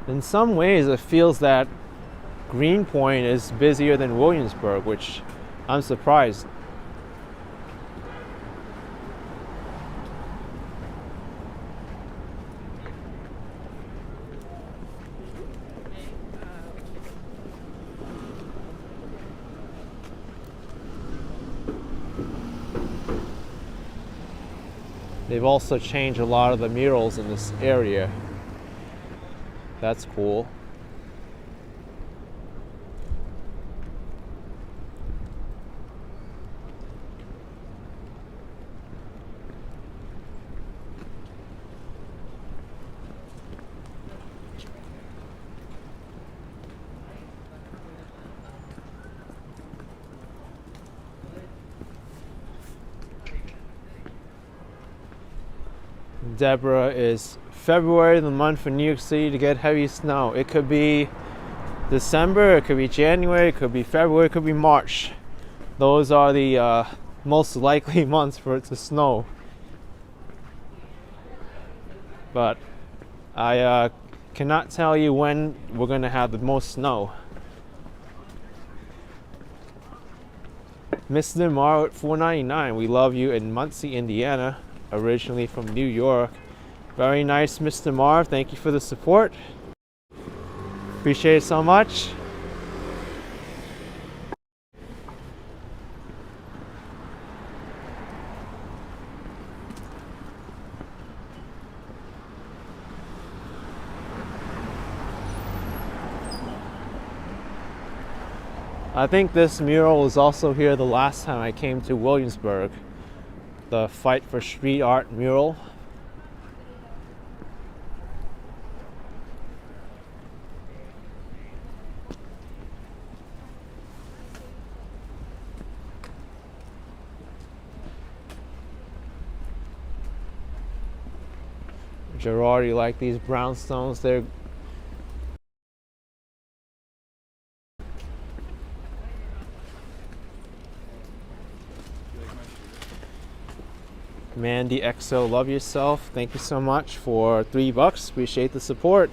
In some ways, it feels that Greenpoint is busier than Williamsburg, which I'm surprised. They've also changed a lot of the murals in this area. That's cool. Deborah, is February the month for New York City to get heavy snow? It could be December, it could be January, it could be February, it could be March. Those are the most likely months for it to snow. But I cannot tell you when we're going to have the most snow. Mr. Morrow at $4.99. We love you in Muncie, Indiana. Originally from New York. Very nice, Mr. Marv. Thank you for the support. Appreciate it so much. I think this mural was also here the last time I came to Williamsburg. The Fight for Street Art mural. Girardi like these brownstones. They're Mandy XO, love yourself. Thank you so much for $3. Appreciate the support.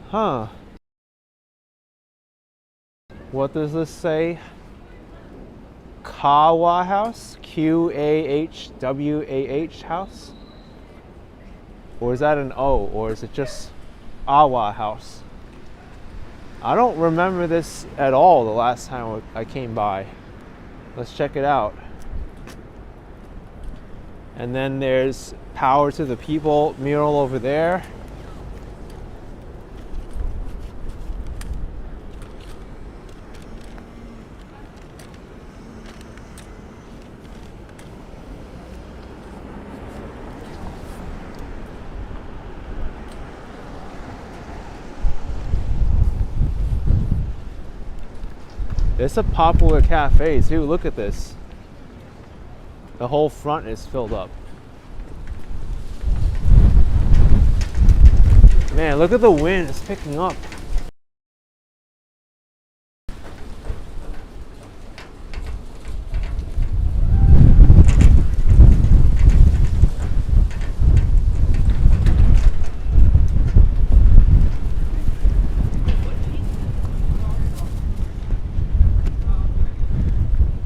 Huh. What does this say? Kawa House? Qahwah House? Or is that an O? Or is it just Awa House? I don't remember this at all the last time I came by. Let's check it out. And then there's Power to the People mural over there. It's a popular cafe too. Look at this. The whole front is filled up. Man, look at the wind. It's picking up.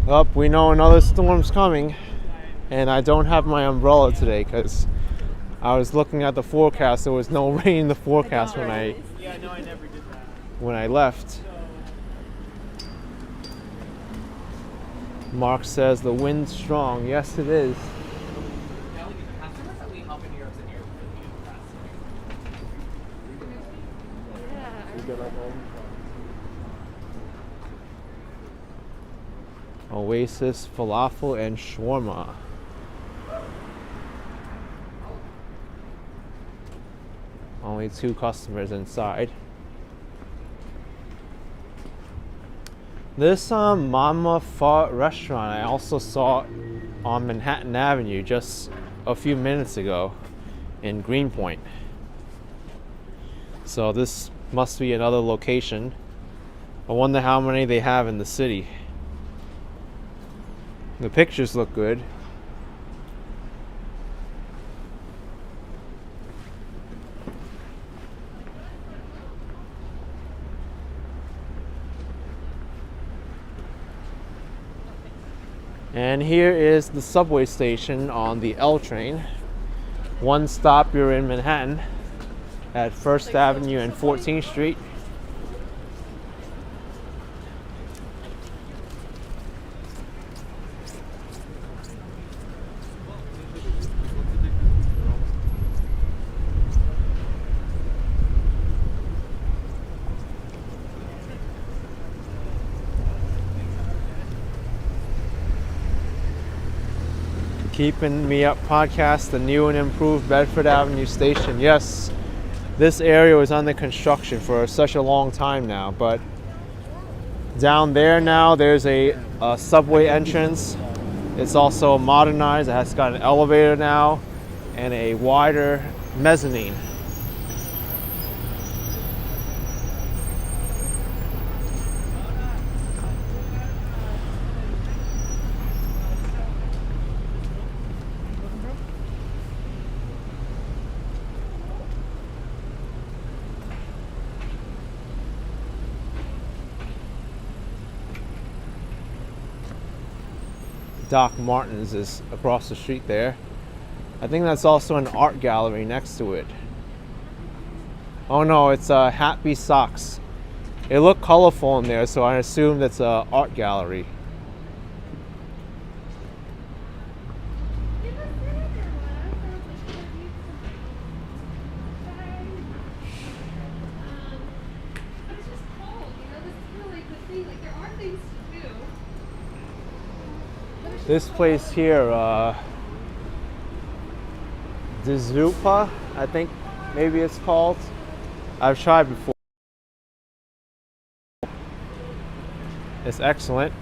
Up, we know another storm's coming, and I don't have my umbrella today because I was looking at the forecast. There was no rain in the forecast when I left. Mark says the wind's strong. Yes, it is. Oasis, Falafel, and Shawarma. Only 2 customers inside. This Mama Pho restaurant I also saw on Manhattan Avenue just a few minutes ago in Greenpoint. So this must be another location. I wonder how many they have in the city. The pictures look good. And here is the subway station on the L train. One stop, you're in Manhattan at 1st Avenue and 14th Street. Keeping Me Up podcast, the new and improved Bedford Avenue station. Yes, this area was under construction for such a long time now, but down there now there's a subway entrance. It's also modernized. It has got an elevator now and a wider mezzanine. Doc Martens is across the street there. I think that's also an art gallery next to it. Oh no, it's Happy Socks. It looked colorful in there, so I assumed it's an art gallery. This place here, Dizupa, I think maybe it's called. I've tried before. It's excellent.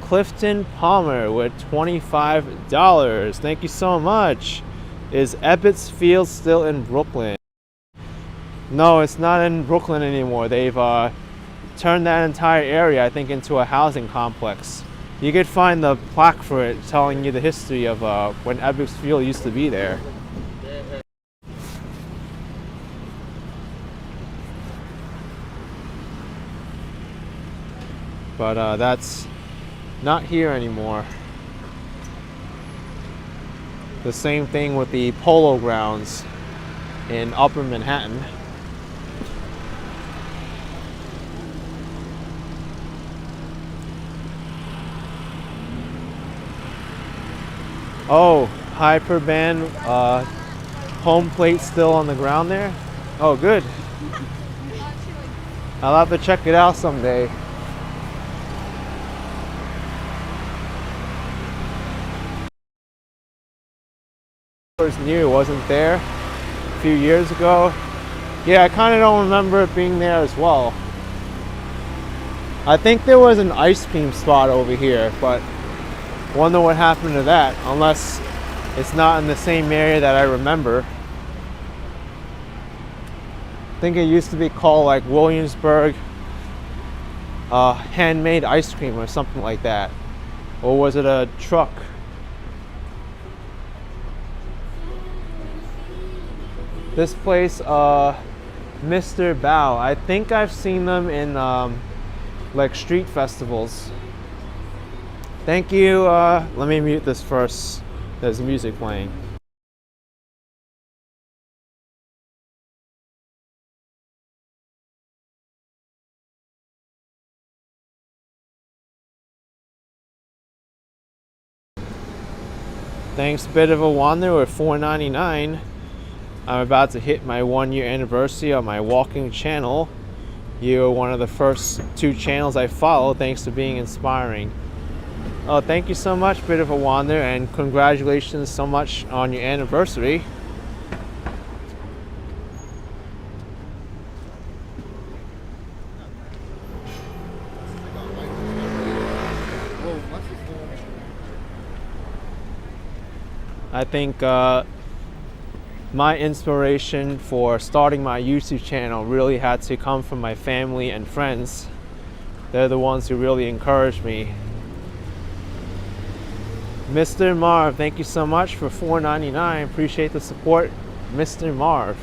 Clifton Palmer with $25. Thank you so much. Is Ebbets Field still in Brooklyn? No, it's not in Brooklyn anymore. They've turned that entire area, I think, into a housing complex. You could find the plaque for it telling you the history of when Ebbets Field used to be there. But that's not here anymore. The same thing with the Polo Grounds in Upper Manhattan. Oh, Hyperband home plate still on the ground there? Oh, good. I'll have to check it out someday. Was new, wasn't there a few years ago? Yeah, I kind of don't remember it being there as well. I think there was an ice cream spot over here, but wonder what happened to that, unless it's not in the same area that I remember. I think it used to be called like Williamsburg handmade ice cream or something like that. Or was it a truck? This place, Mr. Bao, I think I've seen them in like street festivals. Thank you. Let me mute this first. There's music playing. Thanks, Bit of a Wander with $4.99. I'm about to hit my 1-year anniversary on my walking channel. You're one of the first 2 channels I follow. Thanks for being inspiring. Oh, thank you so much, Bit of a Wander, and congratulations so much on your anniversary. I think my inspiration for starting my YouTube channel really had to come from my family and friends. They're the ones who really encouraged me. Mr. Marv, thank you so much for $4.99. Appreciate the support, Mr. Marv.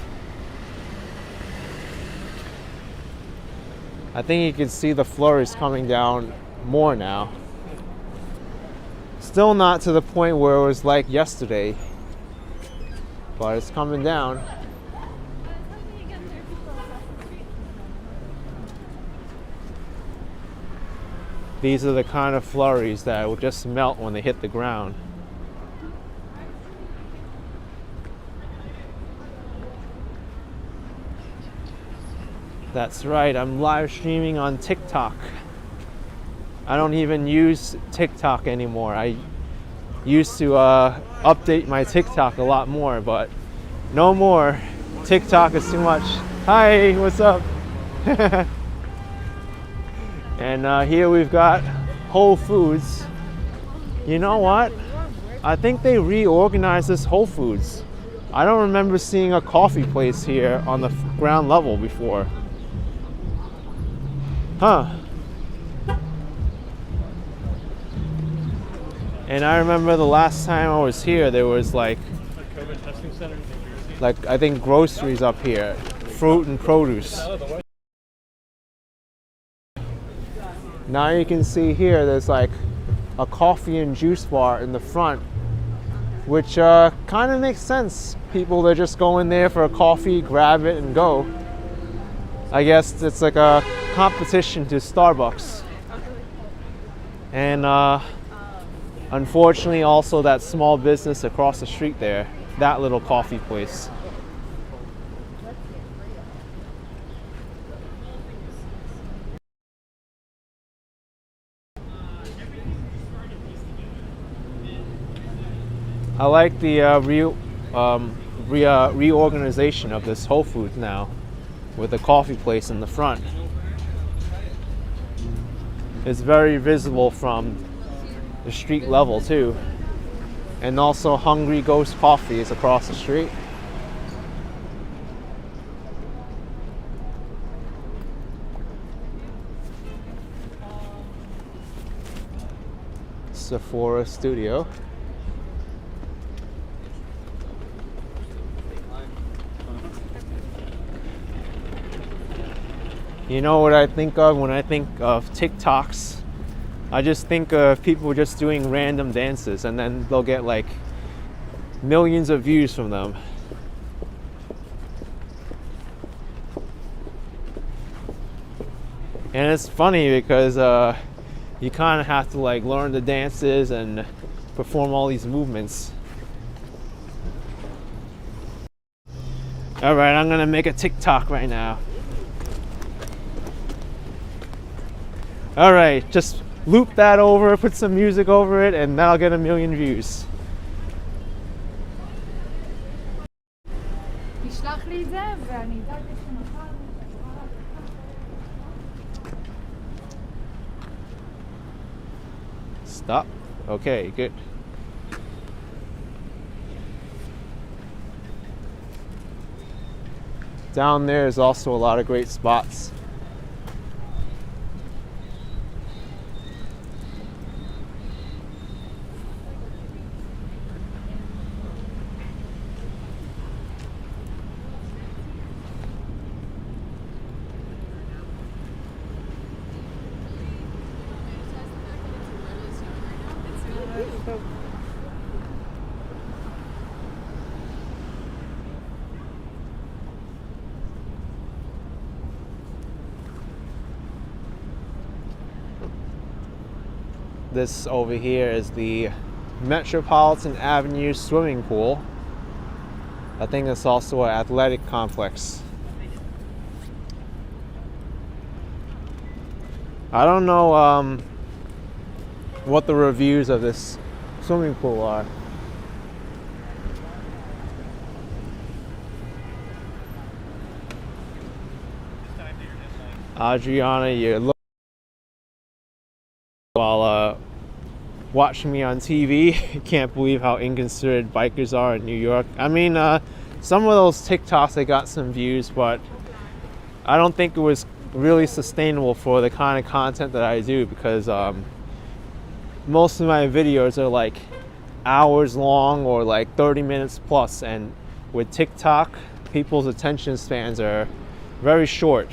I think you can see the flurries coming down more now. Still not to the point where it was like yesterday, but it's coming down. These are the kind of flurries that will just melt when they hit the ground. That's right, I'm live streaming on TikTok. I don't even use TikTok anymore. I used to update my TikTok a lot more, but no more. TikTok is too much. Hi, what's up? And here we've got Whole Foods. You know what? I think they reorganized this Whole Foods. I don't remember seeing a coffee place here on the ground level before. Huh. And I remember the last time I was here, there was like COVID testing center in New Jersey. like I think groceries up here, fruit and produce. Now you can see here there's like a coffee and juice bar in the front, which kind of makes sense. People, they just go in there for a coffee, grab it and go. I guess it's like a competition to Starbucks. And unfortunately also that small business across the street there, that little coffee place. I like the reorganization of this Whole Foods now, with the coffee place in the front. It's very visible from the street level too. And also Hungry Ghost Coffee is across the street. Sephora Studio. You know what I think of when I think of TikToks? I just think of people just doing random dances, and then they'll get like millions of views from them. And it's funny because you kind of have to like learn the dances and perform all these movements. All right, I'm gonna make a TikTok right now. All right, just loop that over, put some music over it, and that'll get 1 million views. תשלח לי את זה ואני אדאג שמחר. Stop. Okay, good. Down there is also a lot of great spots. This over here is the Metropolitan Avenue swimming pool. I think it's also an athletic complex. I don't know what the reviews of this swimming pool are. Adriana, you're looking while watching me on TV. Can't believe how inconsiderate bikers are in New York. I mean, some of those TikToks, they got some views, but I don't think it was really sustainable for the kind of content that I do, because most of my videos are like hours long or like 30 minutes plus, and with TikTok, people's attention spans are very short.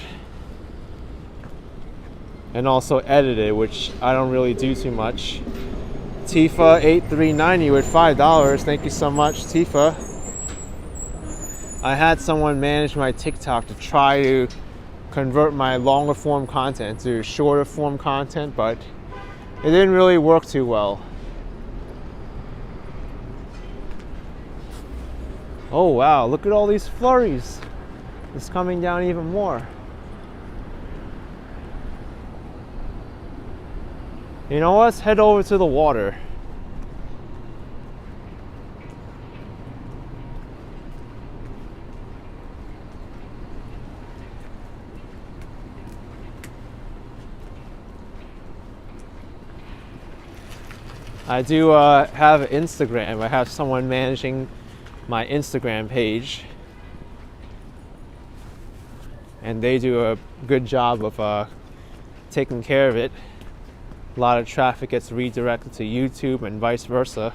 And also edited, which I don't really do too much. Tifa 8390 with $5. Thank you so much, Tifa. I had someone manage my TikTok to try to convert my longer form content to shorter form content, but it didn't really work too well. Oh wow, look at all these flurries. It's coming down even more. You know what? Let's head over to the water. I do have Instagram. I have someone managing my Instagram page, and they do a good job of taking care of it. A lot of traffic gets redirected to YouTube and vice versa.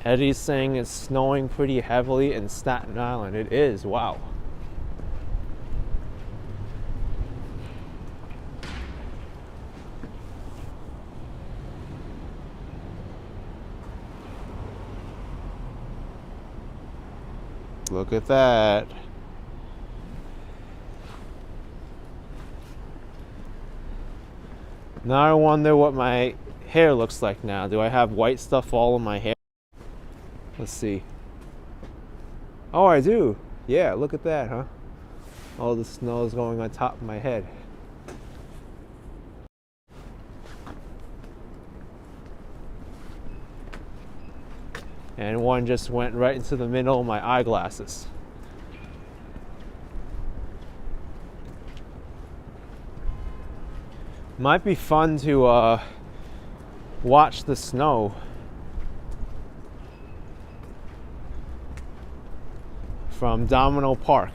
Eddie's saying it's snowing pretty heavily in Staten Island. It is, wow. Look at that. Now I wonder what my hair looks like now. Do I have white stuff all in my hair? Let's see. Oh, I do. Yeah, look at that, huh? All the snow is going on top of my head. And one just went right into the middle of my eyeglasses. Might be fun to watch the snow from Domino Park.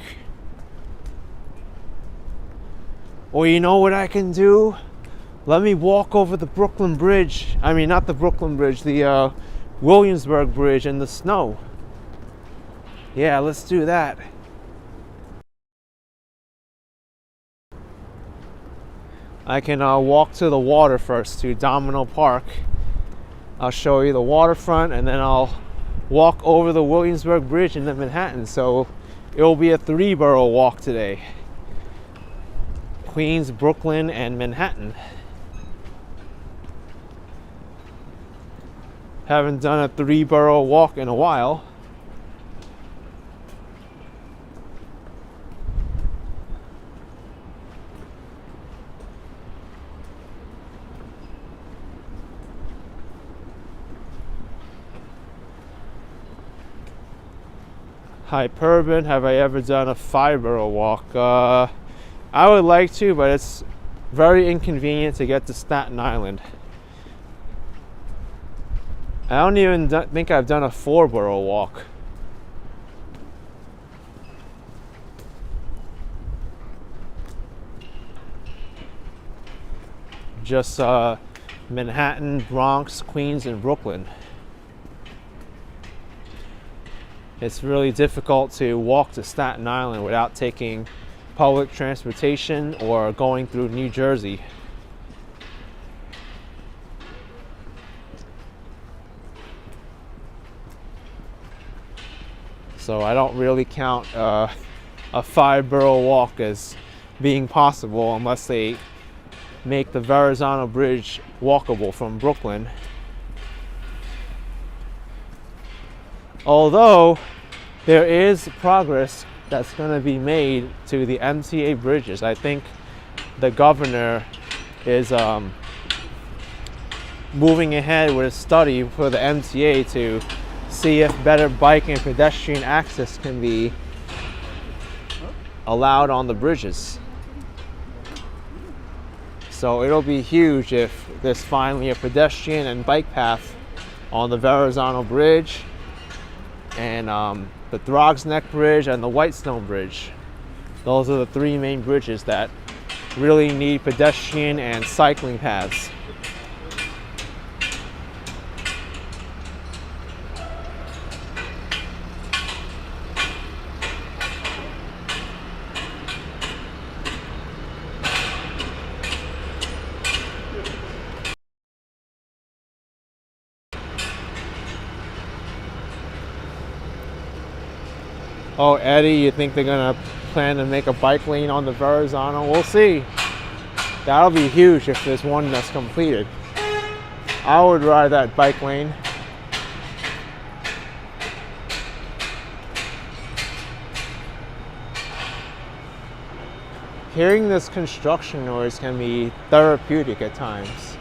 Or you know what I can do? Let me walk over the Brooklyn Bridge. I mean, not the Brooklyn Bridge, the Williamsburg Bridge in the snow. Yeah, let's do that. I can walk to the water first, to Domino Park. I'll show you the waterfront, and then I'll walk over the Williamsburg Bridge into Manhattan. So it will be a 3-borough walk today. Queens, Brooklyn, and Manhattan. Haven't done a 3-borough walk in a while. Hyperban, have I ever done a 5-borough walk? I would like to, but it's very inconvenient to get to Staten Island. I don't even think I've done a 4-borough walk. Just Manhattan, Bronx, Queens, and Brooklyn. It's really difficult to walk to Staten Island without taking public transportation or going through New Jersey. So I don't really count a 5-borough walk as being possible unless they make the Verrazano Bridge walkable from Brooklyn. Although there is progress that's going to be made to the MTA bridges. I think the governor is moving ahead with a study for the MTA to see if better bike and pedestrian access can be allowed on the bridges. So it'll be huge if there's finally a pedestrian and bike path on the Verrazano Bridge and the Throgs Neck Bridge and the Whitestone Bridge. Those are the 3 main bridges that really need pedestrian and cycling paths. Oh, Eddie, you think they're gonna plan to make a bike lane on the Verrazano? We'll see. That'll be huge if there's one that's completed. I would ride that bike lane. Hearing this construction noise can be therapeutic at times.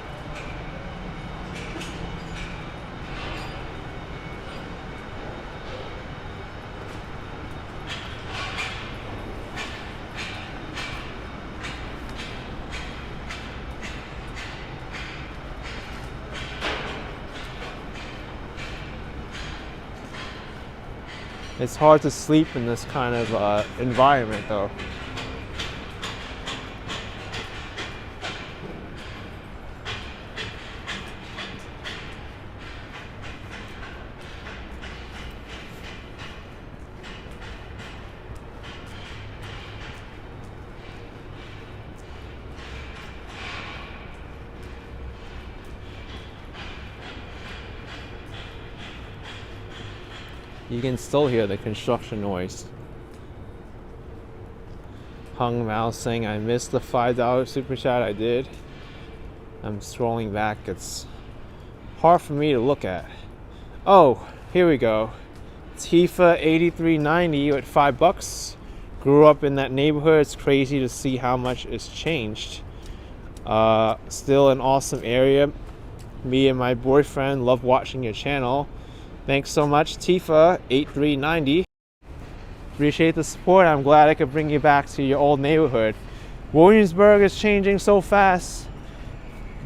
It's hard to sleep in this kind of environment though. You can still hear the construction noise. Hung Mouse saying, I missed the $5 super chat. I did. I'm scrolling back. It's hard for me to look at. Oh, here we go. Tifa 8390 at $5. Grew up in that neighborhood. It's crazy to see how much it's changed. Still an awesome area. Me and my boyfriend love watching your channel. Thanks so much, Tifa 8390. Appreciate the support. I'm glad I could bring you back to your old neighborhood. Williamsburg is changing so fast.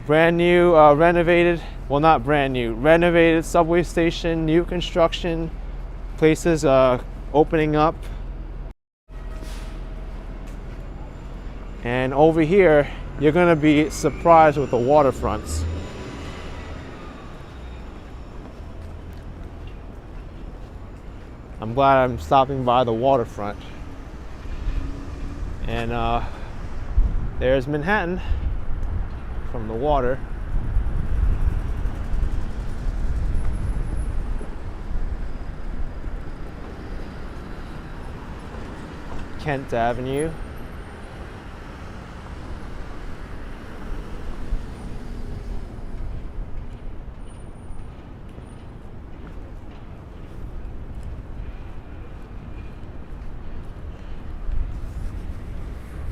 Brand new, renovated, well, not brand new, renovated subway station, new construction, places opening up. And over here, you're gonna be surprised with the waterfronts. I'm glad I'm stopping by the waterfront. And there's Manhattan from the water. Kent Avenue.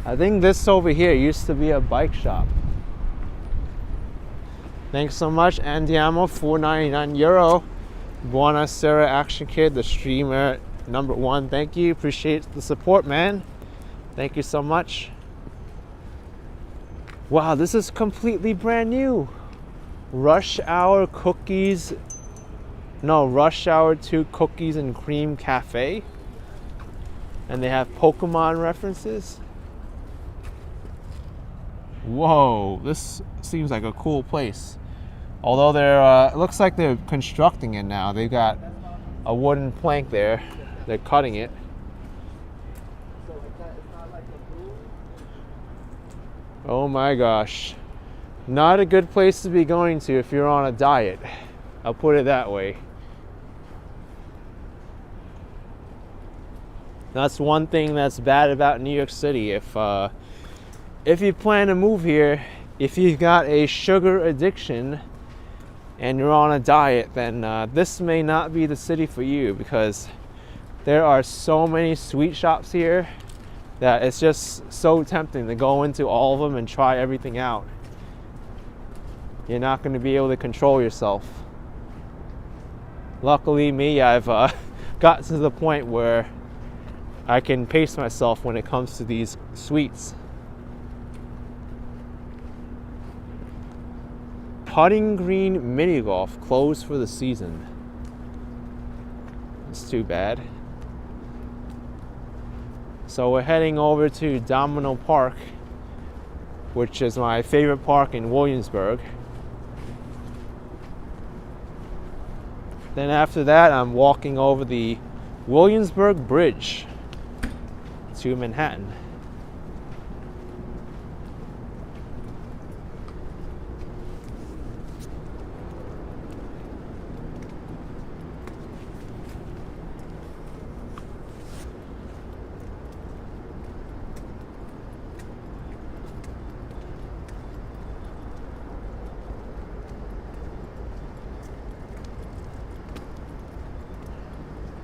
I think this over here used to be a bike shop. Thanks so much, Andiamo, €4.99. Buonasera Action Kid, the streamer #1. Thank you. Appreciate the support, man. Thank you so much. Wow, this is completely brand new. Rush Hour Cookies. No, Rush Hour 2 Cookies and Cream Cafe. And they have Pokemon references. Whoa, this seems like a cool place. Although they're, it looks like they're constructing it now. They've got a wooden plank there. They're cutting it. Oh my gosh. Not a good place to be going to if you're on a diet. I'll put it that way. That's one thing that's bad about New York City. If you plan to move here, if you've got a sugar addiction and you're on a diet, then this may not be the city for you, because there are so many sweet shops here that it's just so tempting to go into all of them and try everything out. You're not going to be able to control yourself. Luckily me, I've got to the point where I can pace myself when it comes to these sweets. Putting Green Mini Golf closed for the season. It's too bad. So we're heading over to Domino Park, which is my favorite park in Williamsburg. Then after that, I'm walking over the Williamsburg Bridge to Manhattan.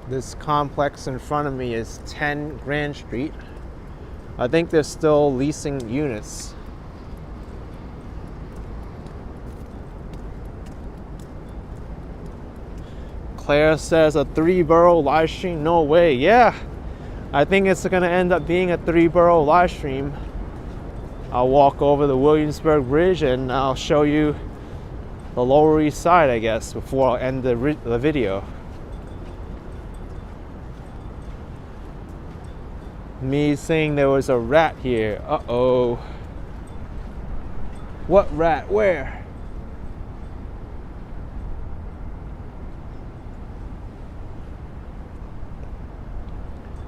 This complex in front of me is 10 Grand Street. I think they're still leasing units. Claire says a 3-borough live stream. No way. Yeah, I think it's gonna end up being a 3-borough live stream. I'll walk over the Williamsburg Bridge and I'll show you the Lower East Side, I guess, before I'll end the video. Me saying there was a rat here. Uh-oh. What rat? Where?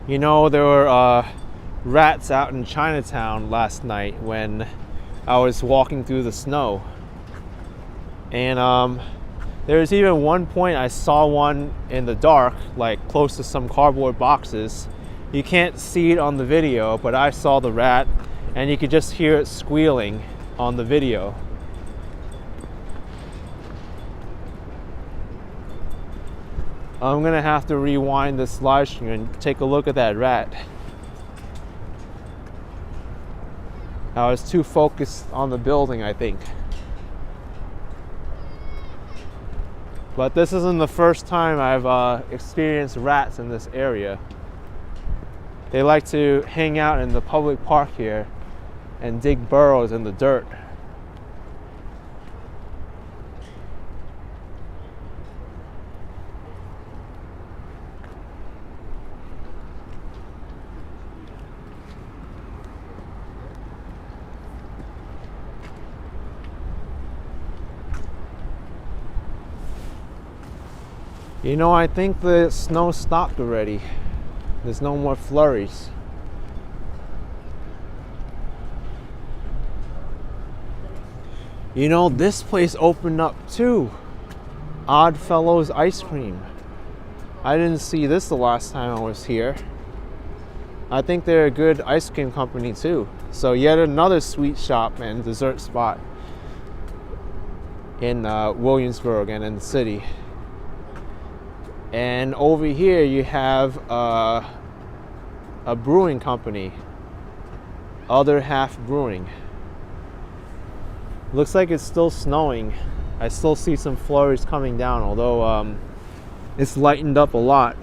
You know, there were rats out in Chinatown last night when I was walking through the snow. And there was even one point I saw one in the dark, like close to some cardboard boxes. You can't see it on the video, but I saw the rat and you could just hear it squealing on the video. I'm gonna have to rewind this live stream and take a look at that rat. I was too focused on the building, I think. But this isn't the first time I've experienced rats in this area. They like to hang out in the public park here and dig burrows in the dirt. You know, I think the snow stopped already. There's no more flurries. You know, this place opened up too. Oddfellows Ice Cream. I didn't see this the last time I was here. I think they're a good ice cream company too. So yet another sweet shop and dessert spot in Williamsburg and in the city. And over here you have a brewing company, Other Half Brewing. Looks like it's still snowing. I still see some flurries coming down, although it's lightened up a lot.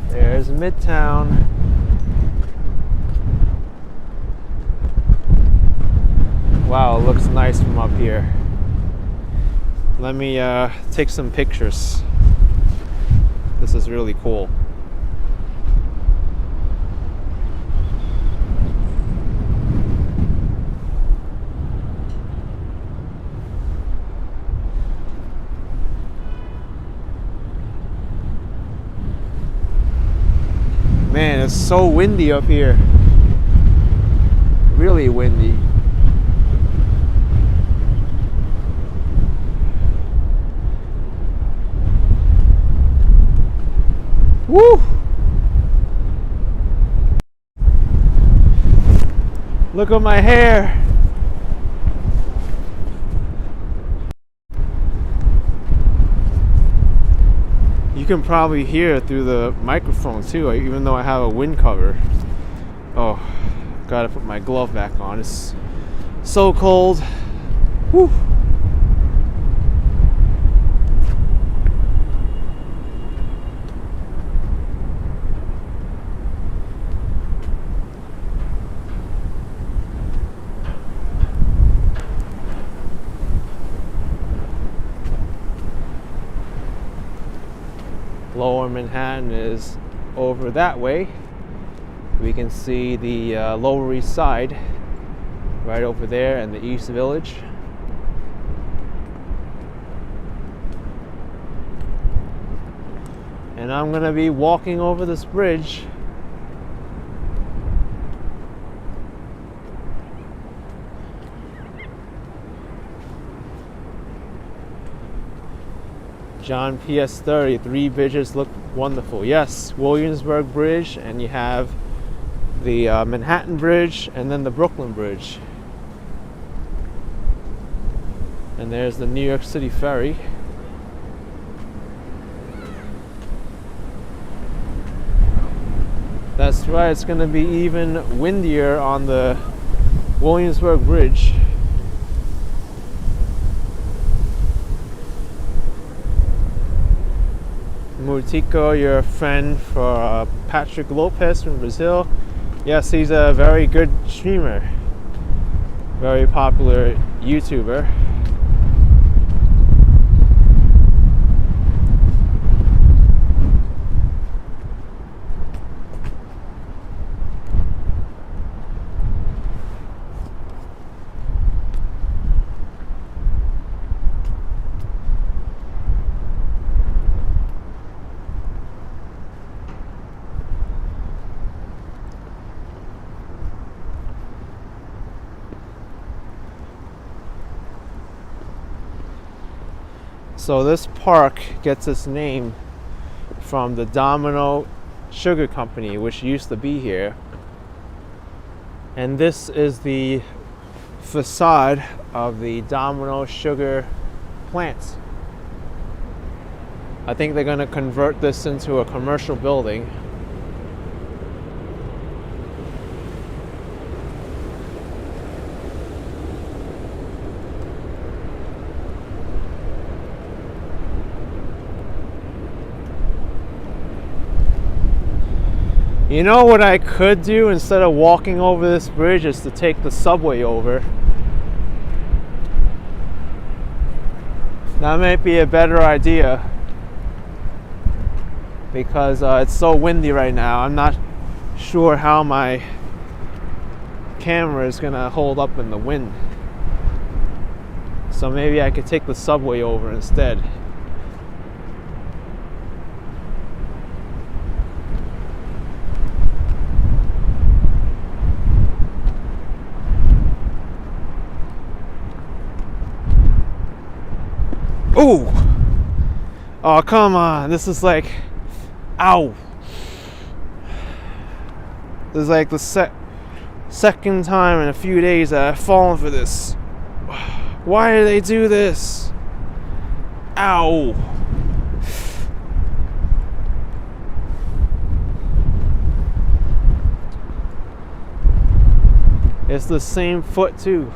There's Midtown. Wow, it looks nice from up here. Let me take some pictures. This is really cool. Man, it's so windy up here. Really windy. Woo! Look at my hair. You can probably hear it through the microphone too, even though I have a wind cover. Oh, gotta put my glove back on. It's so cold. Woo! Lower Manhattan is over that way. We can see the Lower East Side right over there and the East Village. And I'm gonna be walking over this bridge. John PS 30, 3 bridges look wonderful. Yes, Williamsburg Bridge, and you have the Manhattan Bridge and then the Brooklyn Bridge. And there's the New York City Ferry. That's right, it's going to be even windier on the Williamsburg Bridge. Murtico, your friend for Patrick Lopez from Brazil. Yes, he's a very good streamer. Very popular YouTuber. So this park gets its name from the Domino Sugar Company, which used to be here. And this is the facade of the Domino Sugar plant. I think they're going to convert this into a commercial building. You know what I could do instead of walking over this bridge is to take the subway over. That might be a better idea because it's so windy right now. I'm not sure how my camera is gonna hold up in the wind. So maybe I could take the subway over instead. Ooh! Oh, come on. This is like... Ow! This is like the second time in a few days that I've fallen for this. Why do they do this? Ow! It's the same foot too.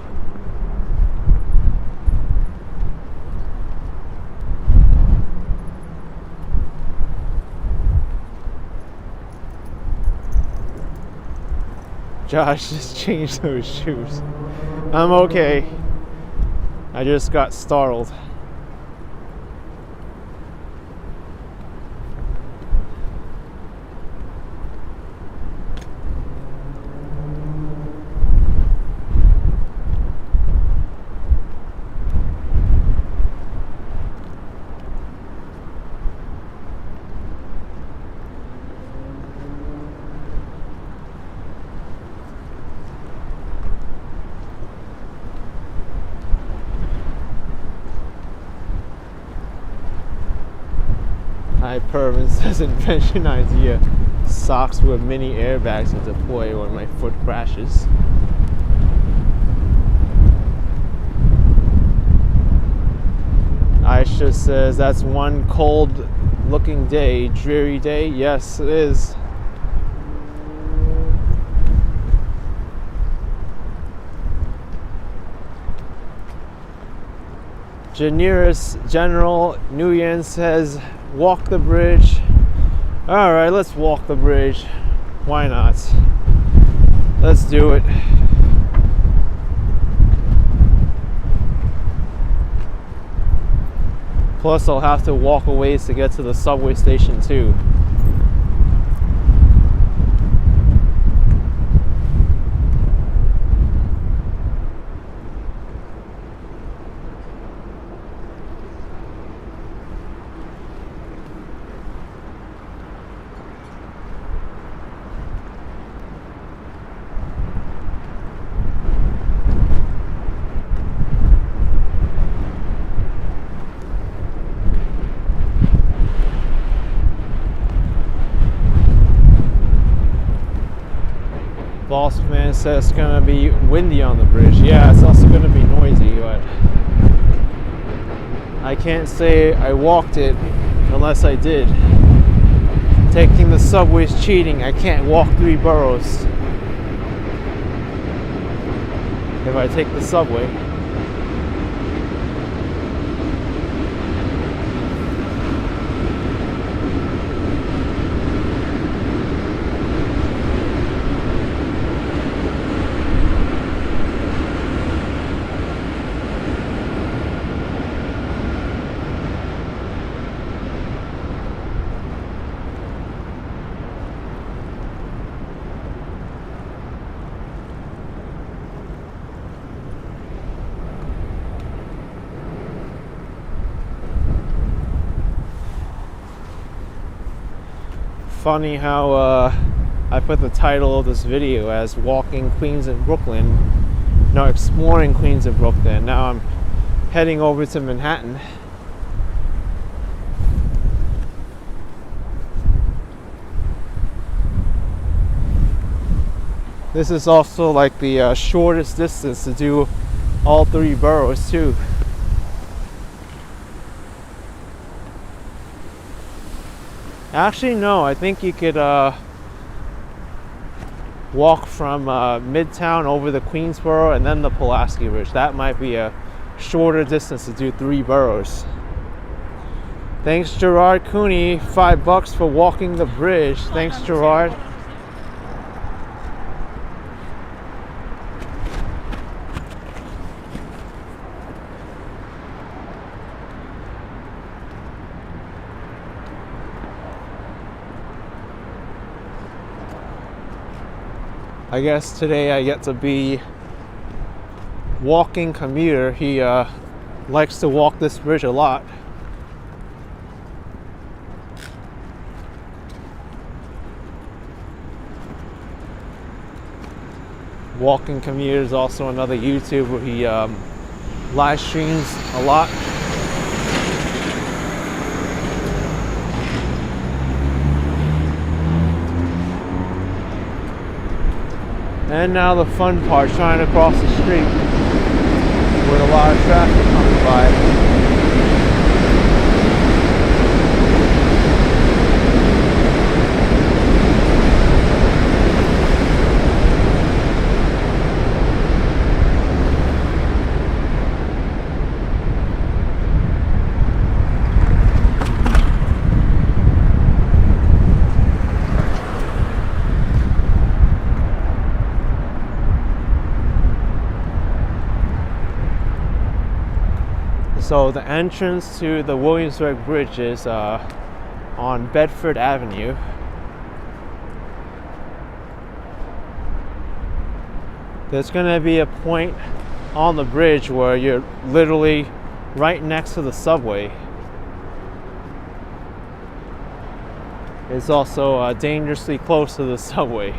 Josh just changed those shoes. I'm okay. I just got startled. Pervin says invention idea. Socks with mini airbags to deploy when my foot crashes. Aisha says that's one cold looking day, dreary day. Yes, it is. Generous General Nguyen says walk the bridge. Alright, let's walk the bridge. Why not? Let's do it. Plus I'll have to walk a ways to get to the subway station too. Boss man says it's gonna be windy on the bridge. Yeah, it's also gonna be noisy, but I can't say I walked it unless I did. Taking the subway is cheating. I can't walk 3 boroughs if I take the subway. Funny how I put the title of this video as walking Queens in Brooklyn. No, exploring Queens in Brooklyn. Now I'm heading over to Manhattan. This is also like the shortest distance to do all 3 boroughs too. Actually, no, I think you could walk from Midtown over the Queensboro and then the Pulaski Bridge. That might be a shorter distance to do 3 boroughs. Thanks, Gerard Cooney. $5 for walking the bridge. Thanks, Gerard. I guess today I get to be walking commuter. He likes to walk this bridge a lot. Walking Commuter is also another YouTuber. He live streams a lot. And now the fun part, trying to cross the street with a lot of traffic coming by. So the entrance to the Williamsburg Bridge is on Bedford Avenue. There's going to be a point on the bridge where you're literally right next to the subway. It's also dangerously close to the subway.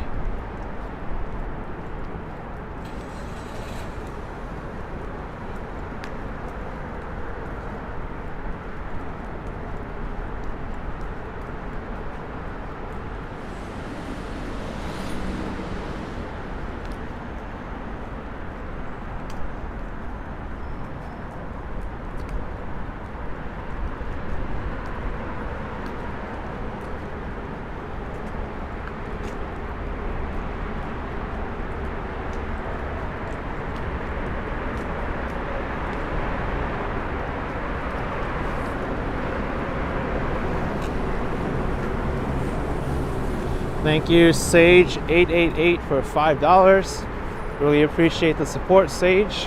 Thank you, Sage888 for $5. Really appreciate the support, Sage.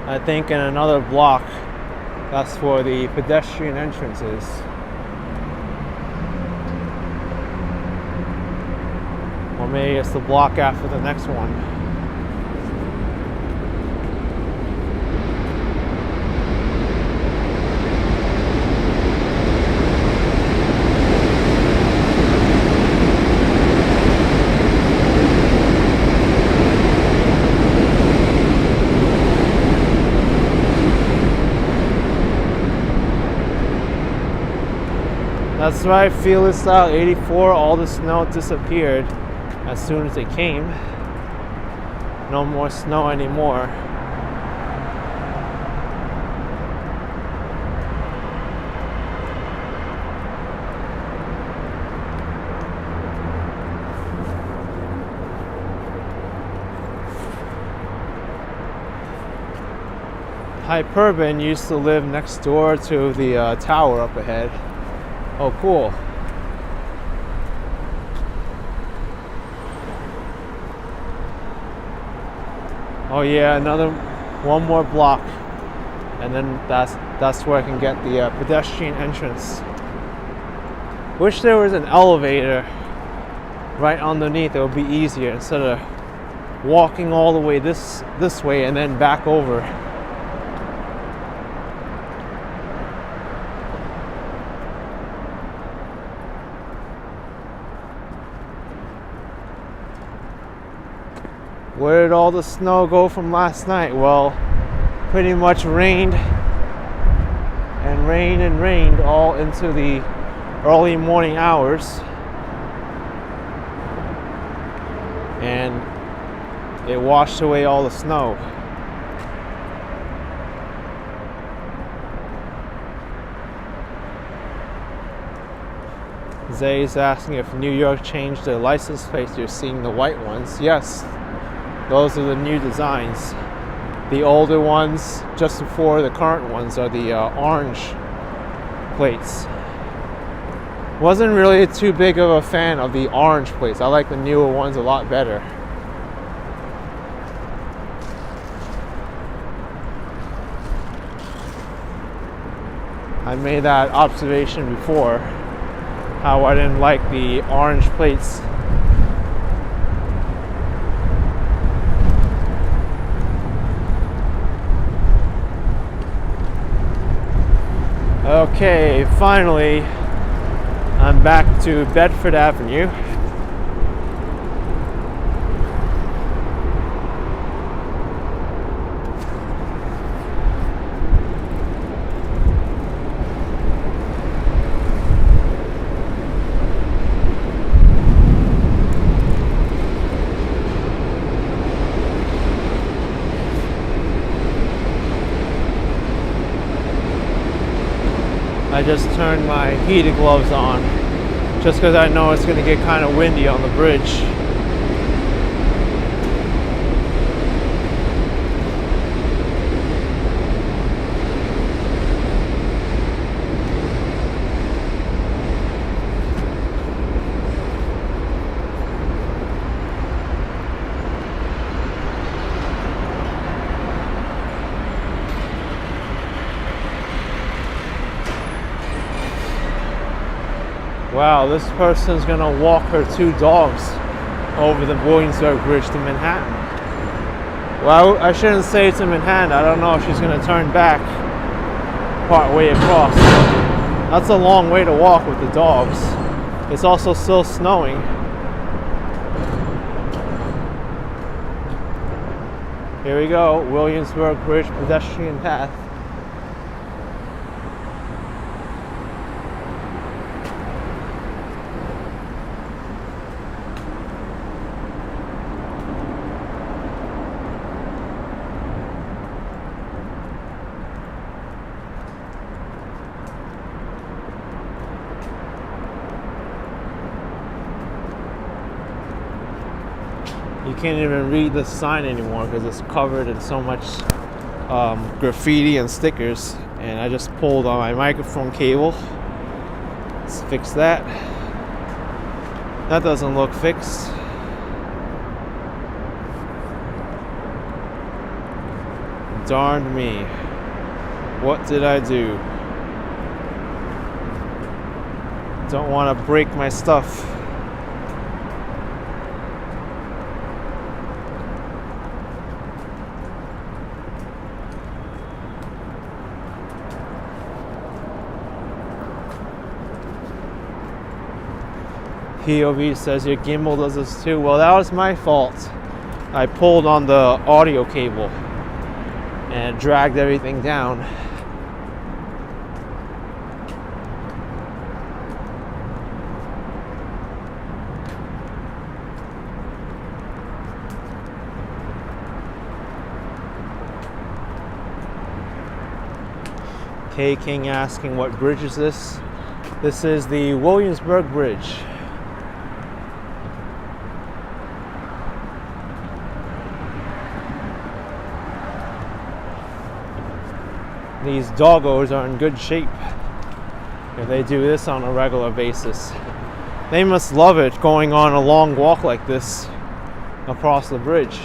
I think in another block, that's for the pedestrian entrances. Or maybe it's the block after the next one. That's right, Fearless Style 84, all the snow disappeared as soon as it came. No more snow anymore. Hyperban used to live next door to the tower up ahead. Oh, cool. Oh yeah, one more block, and then that's where I can get the pedestrian entrance. Wish there was an elevator right underneath. It would be easier instead of walking all the way this way and then back over. Where did all the snow go from last night? Well, pretty much rained and rained and rained all into the early morning hours. And it washed away all the snow. Zay's asking if New York changed their license plates. You're seeing the white ones. Yes, those are the new designs. The older ones, just before the current ones, are the orange plates. Wasn't really too big of a fan of the orange plates. I like the newer ones a lot better. I made that observation before, how I didn't like the orange plates. Okay, finally, I'm back to Bedford Avenue. I just turned my heated gloves on just because I know it's going to get kind of windy on the bridge. Wow, this person's gonna walk her 2 dogs over the Williamsburg Bridge to Manhattan. Well, I shouldn't say to Manhattan. I don't know if she's gonna turn back part way across. That's a long way to walk with the dogs. It's also still snowing. Here we go, Williamsburg Bridge pedestrian path. You can't even read the sign anymore because it's covered in so much graffiti and stickers. And I just pulled on my microphone cable. Let's fix that. That doesn't look fixed. Darn me. What did I do? Don't want to break my stuff. POV says your gimbal does this too. Well, that was my fault. I pulled on the audio cable and dragged everything down. K King asking what bridge is this? This is the Williamsburg Bridge. These doggos are in good shape if they do this on a regular basis. They must love it going on a long walk like this across the bridge.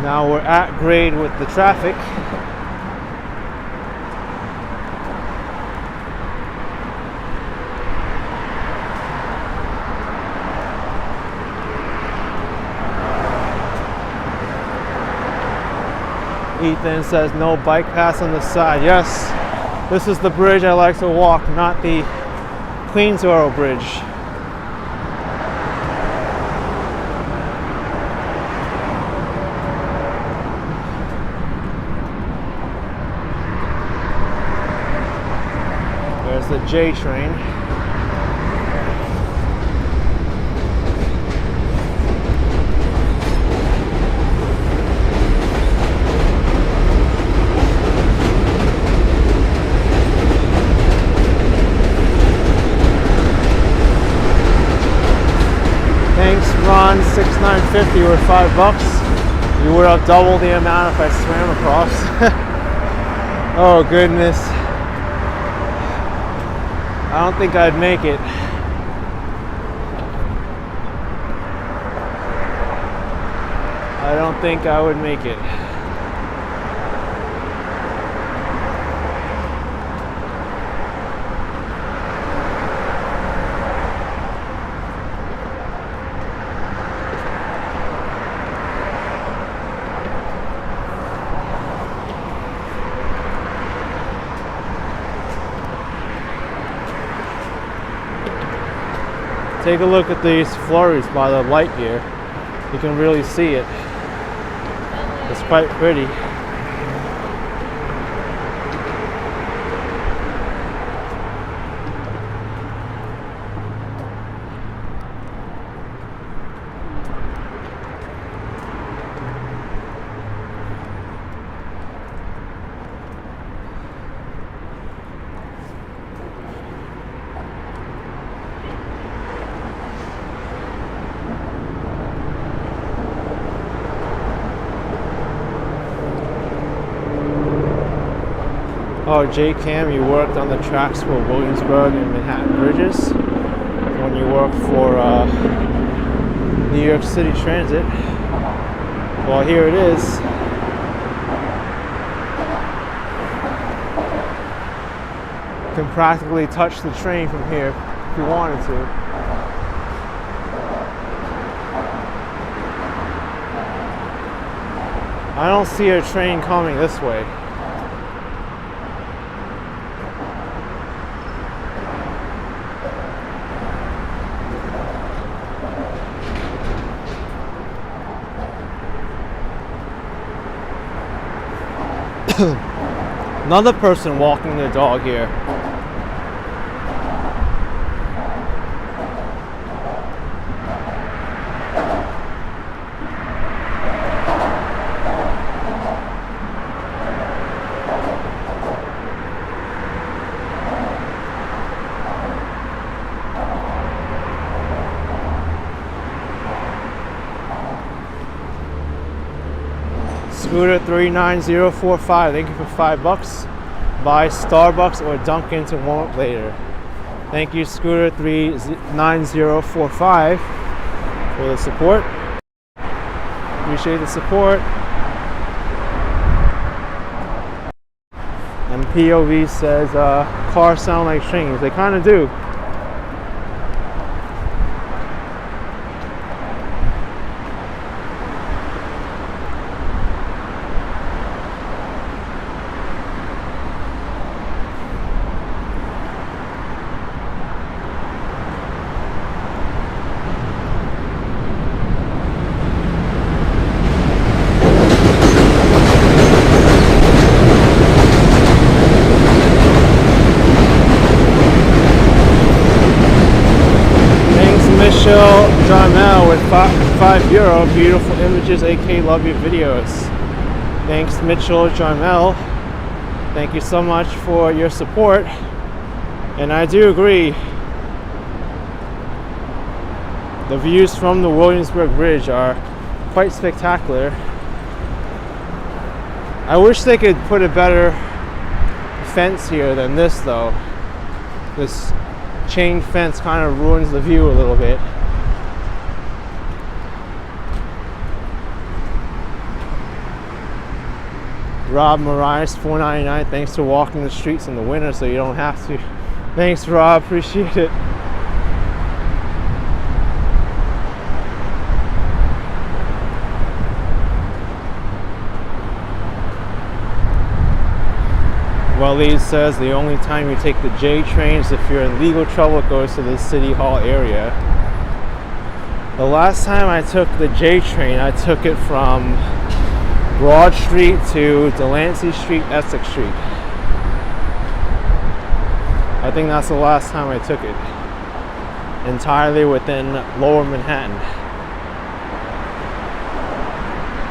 Now we're at grade with the traffic. Ethan says no bike paths on the side. Yes, this is the bridge I like to walk, not the Queensboro Bridge. There's the J train. Thanks, Ron. 6,950 or $5. You would have doubled the amount if I swam across. Oh goodness. I don't think I'd make it. I don't think I would make it. Take a look at these flurries by the light here. You can really see it. It's quite pretty. Oh, J Cam, you worked on the tracks for Williamsburg and Manhattan bridges when you worked for New York City Transit. Well, here it is. You can practically touch the train from here if you wanted to. I don't see a train coming this way. Another person walking their dog here. Scooter 39045, thank you for $5. Buy Starbucks or Dunkin' to warm up later. Thank you, Scooter 39045, for the support. Appreciate the support. And POV says cars sound like trains. They kind of do. Jarmel with €5. Beautiful images, AK, love your videos. Thanks, Mitchell Jarmel. Thank you so much for your support. And I do agree, the views from the Williamsburg Bridge are quite spectacular. I wish they could put a better fence here than this though. This chain fence kind of ruins the view a little bit. Rob Marias, $4.99. Thanks for walking the streets in the winter so you don't have to. Thanks, Rob. Appreciate it. Waleed says the only time you take the J train is if you're in legal trouble, it goes to the City Hall area. The last time I took the J train, I took it from Broad Street to Delancey Street, Essex Street. I think that's the last time I took it. Entirely within Lower Manhattan.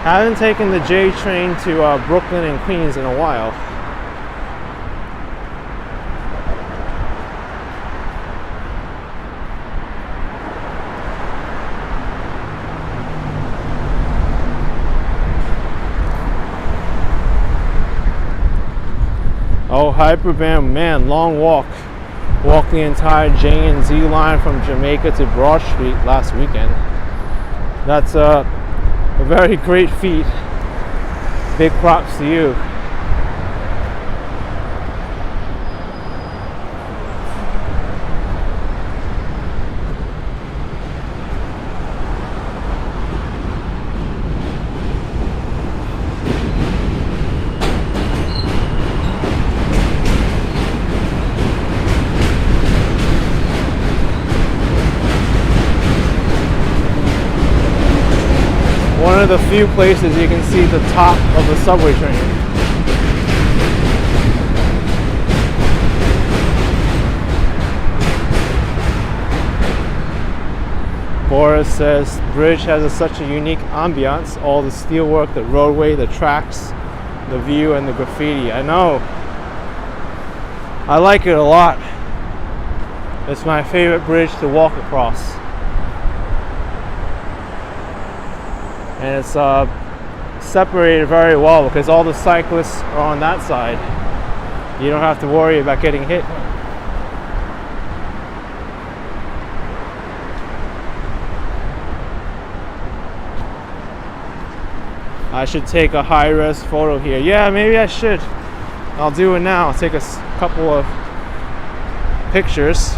Haven't taken the J train to Brooklyn and Queens in a while. Oh, Hyperbam, man, long walk. Walked the entire J and Z line from Jamaica to Broad Street last weekend. That's a very great feat. Big props to you. One of the few places you can see the top of the subway train. Boris says, Bridge has such a unique ambiance. All the steelwork, the roadway, the tracks, the view, and the graffiti. I know. I like it a lot. It's my favorite bridge to walk across. And it's separated very well because all the cyclists are on that side. You don't have to worry about getting hit. I should take a high-res photo here. Yeah, maybe I should. I'll do it now. I'll take a couple of pictures.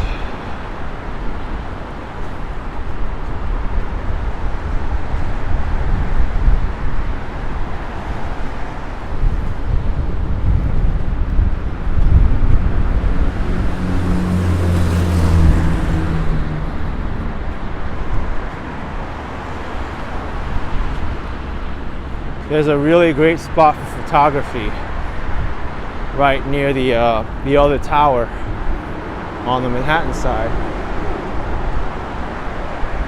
There's a really great spot for photography right near the other tower on the Manhattan side.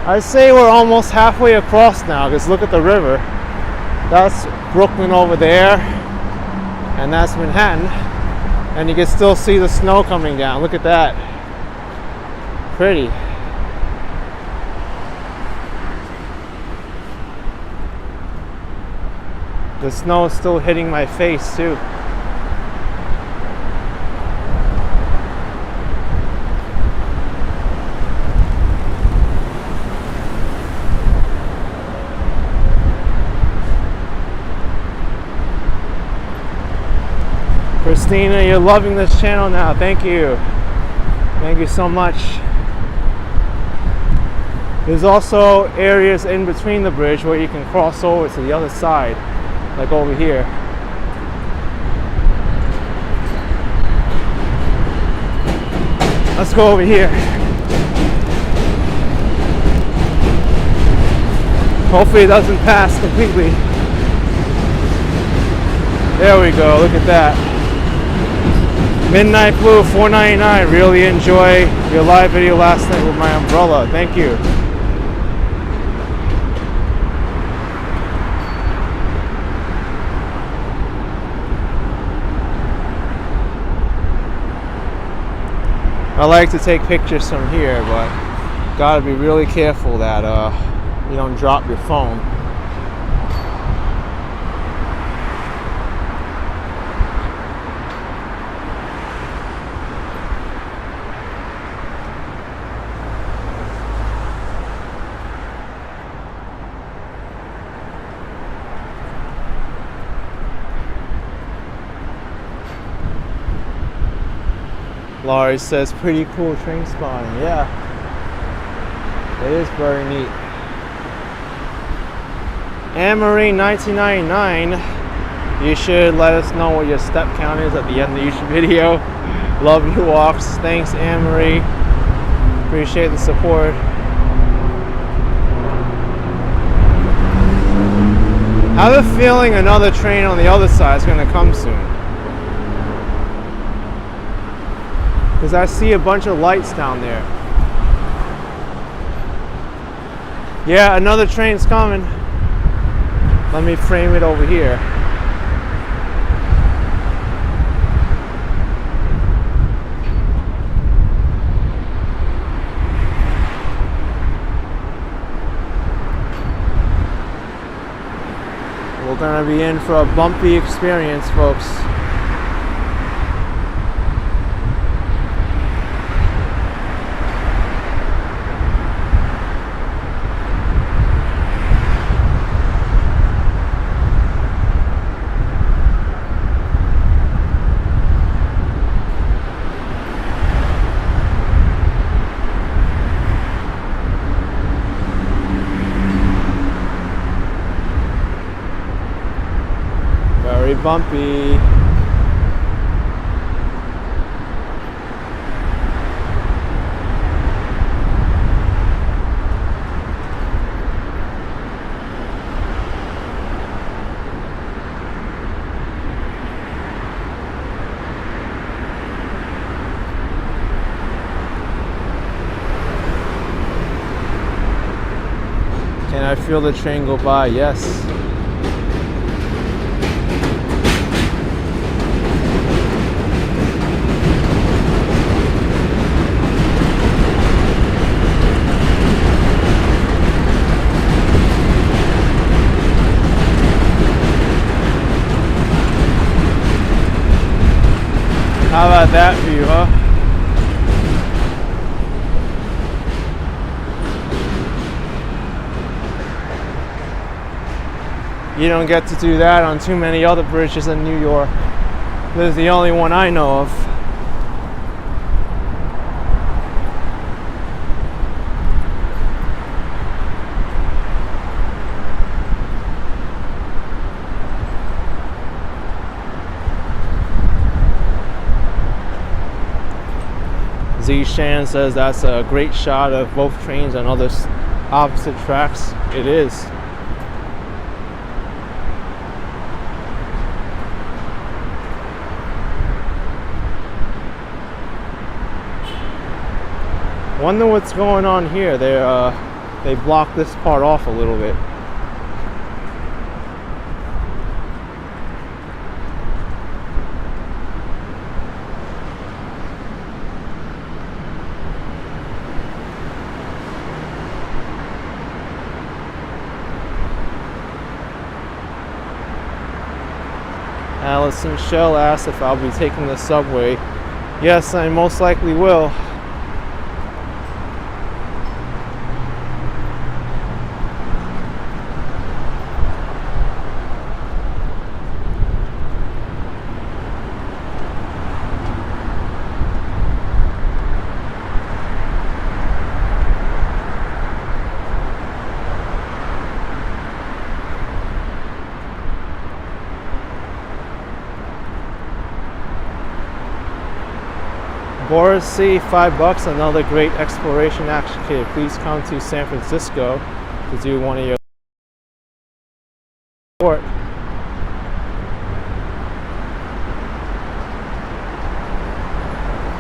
I'd say we're almost halfway across now because look at the river. That's Brooklyn over there and that's Manhattan, and you can still see the snow coming down. Look at that. Pretty. The snow is still hitting my face too. Christina, you're loving this channel now. Thank you. Thank you so much. There's also areas in between the bridge where you can cross over to the other side. Like over here. Let's go over here. Hopefully it doesn't pass completely. There we go, look at that. Midnight Blue, $4.99. Really enjoy your live video last night with my umbrella. Thank you. I like to take pictures from here, but gotta be really careful that you don't drop your phone. Laurie says, pretty cool train spotting. Yeah, it is very neat. Anne Marie 1999, You should let us know what your step count is at the end of each video. Love your walks. Thanks, Anne-Marie. Appreciate the support. I have a feeling another train on the other side is going to come soon. Because I see a bunch of lights down there. Yeah, another train's coming. Let me frame it over here. We're gonna be in for a bumpy experience, folks. Very bumpy. Can I feel the train go by? Yes. How about that view, huh? You don't get to do that on too many other bridges in New York. This is the only one I know of. Z Shan says that's a great shot of both trains on other opposite tracks. It is. Wonder what's going on here. They blocked this part off a little bit. Allison Shell asked if I'll be taking the subway. Yes, I most likely will. Boris C, $5, another great exploration action kit. Please come to San Francisco to do one of your sport.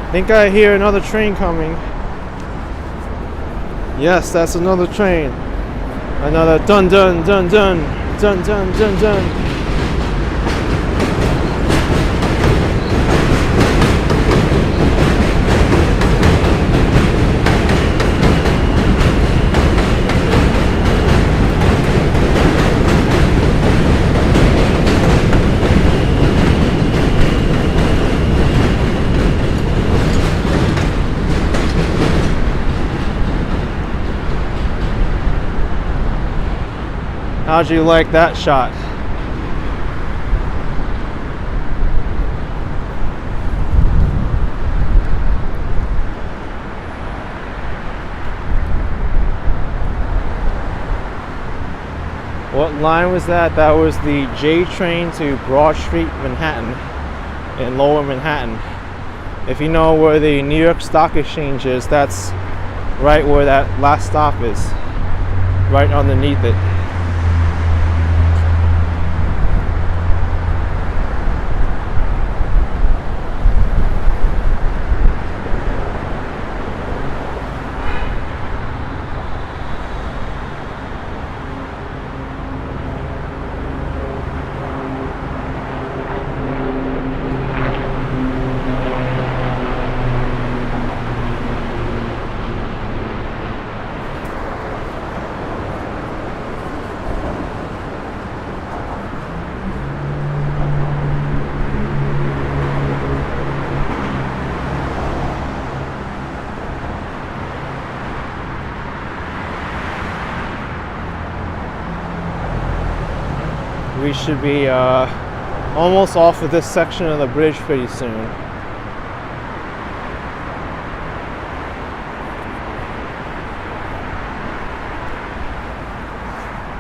I think I hear another train coming. Yes, that's another train. Another dun dun dun dun dun dun dun dun. How'd you like that shot? What line was that? That was the J train to Broad Street, Manhattan, in Lower Manhattan. If you know where the New York Stock Exchange is, that's right where that last stop is, right underneath it. We should be almost off of this section of the bridge pretty soon.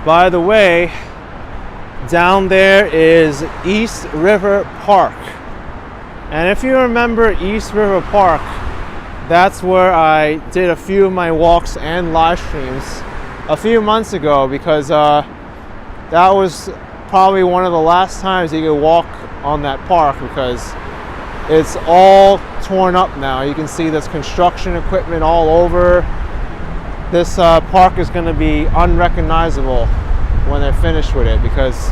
By the way, down there is East River Park. And if you remember East River Park, that's where I did a few of my walks and live streams a few months ago, because that was probably one of the last times you could walk on that park, because it's all torn up now. You can see there's construction equipment all over. This park is going to be unrecognizable when they're finished with it, because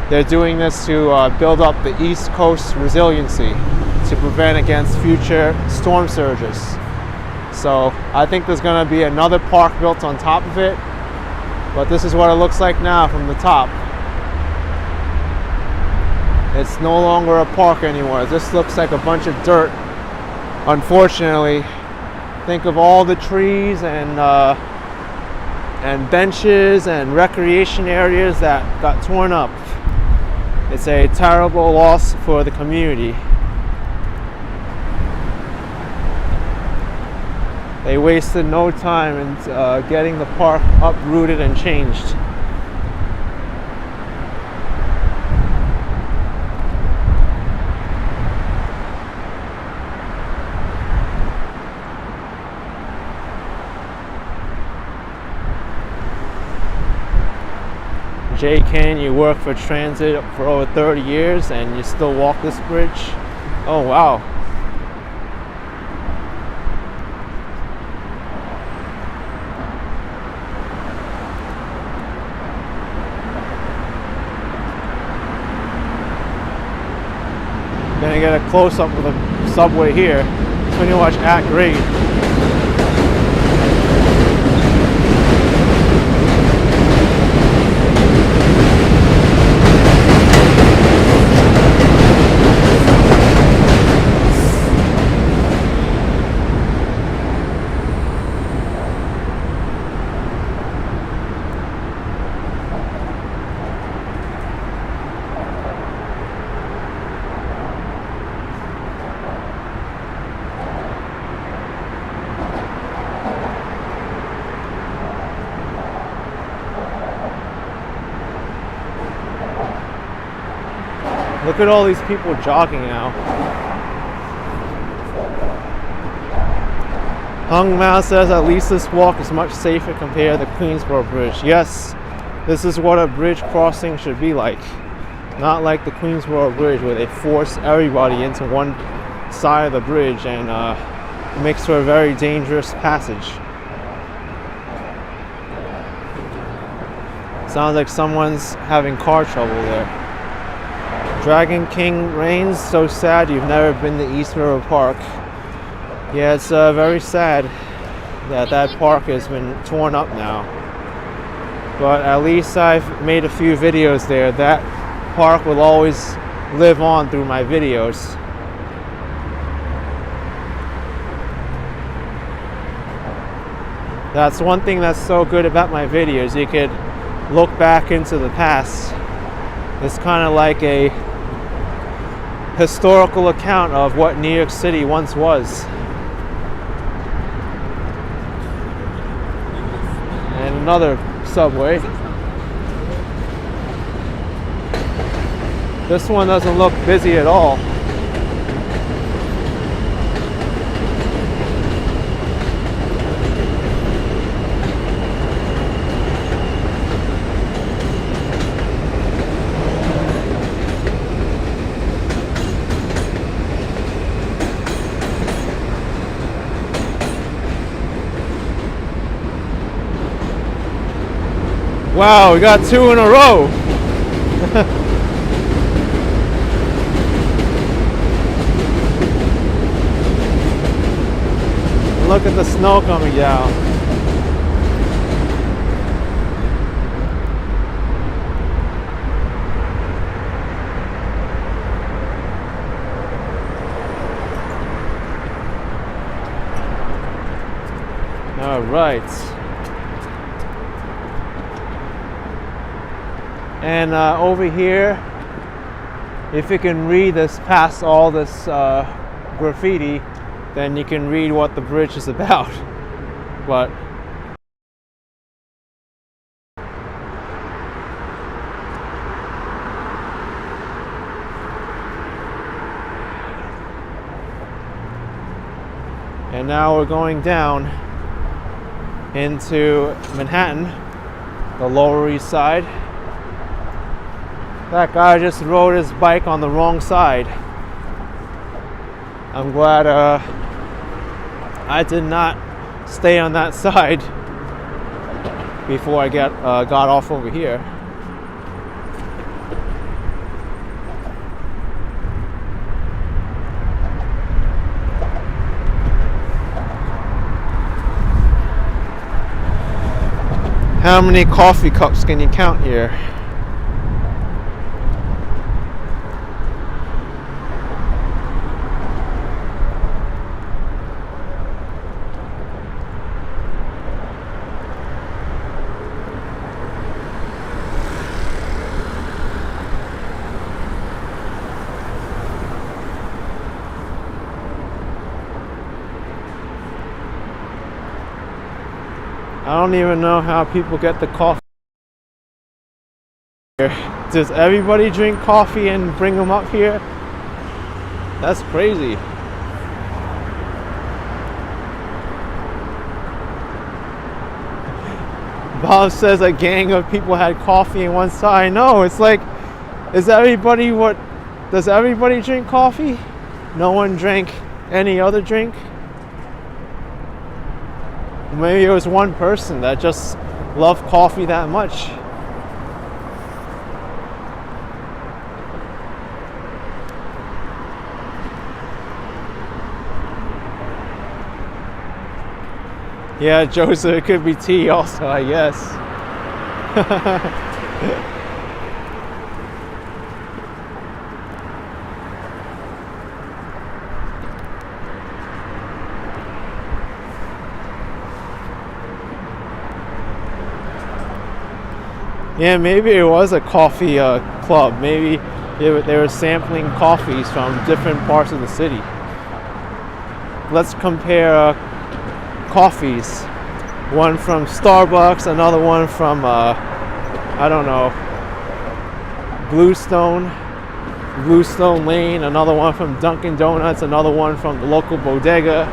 they're doing this to build up the East Coast resiliency to prevent against future storm surges. So I think there's going to be another park built on top of it, but this is what it looks like now from the top. It's no longer a park anymore. This looks like a bunch of dirt, unfortunately. Think of all the trees and benches and recreation areas that got torn up. It's a terrible loss for the community. They wasted no time in getting the park uprooted and changed. Jay, Ken, you work for transit for over 30 years and you still walk this bridge? Oh, wow. Gonna get a close-up of the subway here. It's when you watch At Grade. Look at all these people jogging now. Hung Mao says at least this walk is much safer compared to the Queensboro Bridge. Yes, this is what a bridge crossing should be like. Not like the Queensboro Bridge where they force everybody into one side of the bridge and it makes for a very dangerous passage. Sounds like someone's having car trouble there. Dragon King Reigns, so sad you've never been to East River Park. Yeah, it's very sad that that park has been torn up now. But at least I've made a few videos there. That park will always live on through my videos. That's one thing that's so good about my videos. You could look back into the past. It's kind of like a historical account of what New York City once was. And another subway. This one doesn't look busy at all. Wow, we got 2 in a row. Look at the snow coming down. All right. And over here, if you can read this past all this graffiti, then you can read what the bridge is about. But and now we're going down into Manhattan, the Lower East Side. That guy just rode his bike on the wrong side. I'm glad I did not stay on that side before I got off over here. How many coffee cups can you count here? I don't even know how people get the coffee here. Does everybody drink coffee and bring them up here? That's crazy. Bob says a gang of people had coffee on one side. No, it's like, does everybody drink coffee? No one drank any other drink? Maybe it was one person that just loved coffee that much. Yeah, Joseph, it could be tea also, I guess. Yeah, maybe it was a coffee club. Maybe they were sampling coffees from different parts of the city. Let's compare coffees. One from Starbucks, another one from, I don't know, Bluestone Lane, another one from Dunkin' Donuts, another one from the local bodega,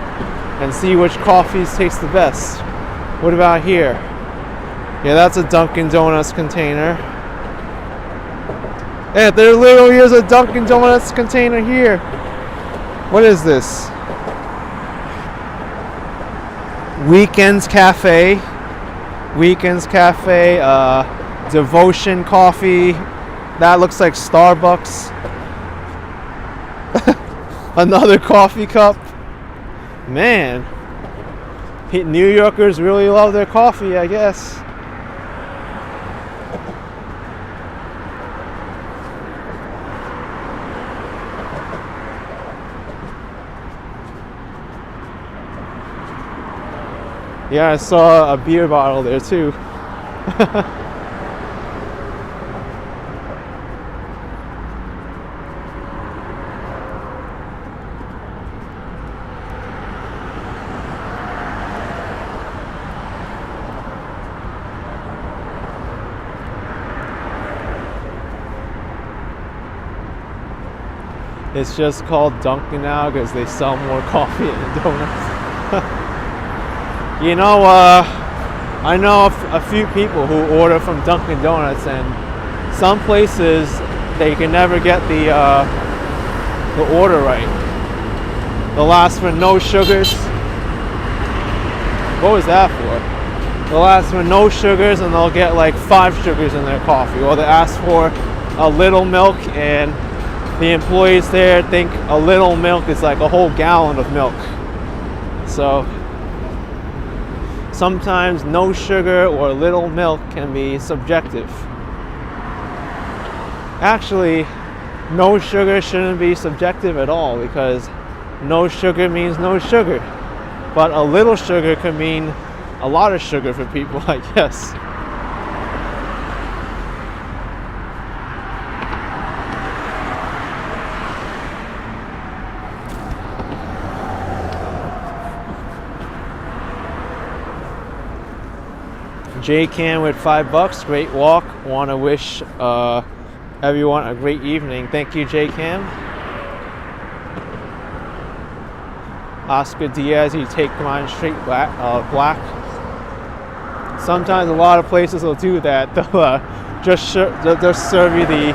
and see which coffees taste the best. What about here? Yeah, that's a Dunkin' Donuts container. Yeah, there literally is a Dunkin' Donuts container here. What is this? Weekends Cafe, Devotion Coffee. That looks like Starbucks. Another coffee cup. Man, New Yorkers really love their coffee, I guess. Yeah, I saw a beer bottle there too. It's just called Dunkin' now because they sell more coffee and donuts. You know, I know a few people who order from Dunkin' Donuts, and some places they can never get the order right. They'll ask for no sugars. What was that for? They'll ask for no sugars and they'll get like 5 sugars in their coffee. Or they ask for a little milk and the employees there think a little milk is like a whole gallon of milk. So sometimes no sugar or little milk can be subjective. Actually, no sugar shouldn't be subjective at all because no sugar means no sugar. But a little sugar could mean a lot of sugar for people, I guess. J-Cam with $5. Great walk. Want to wish everyone a great evening. Thank you, J-Cam. Oscar Diaz, you take mine straight black. Sometimes a lot of places will do that. They'll just serve you the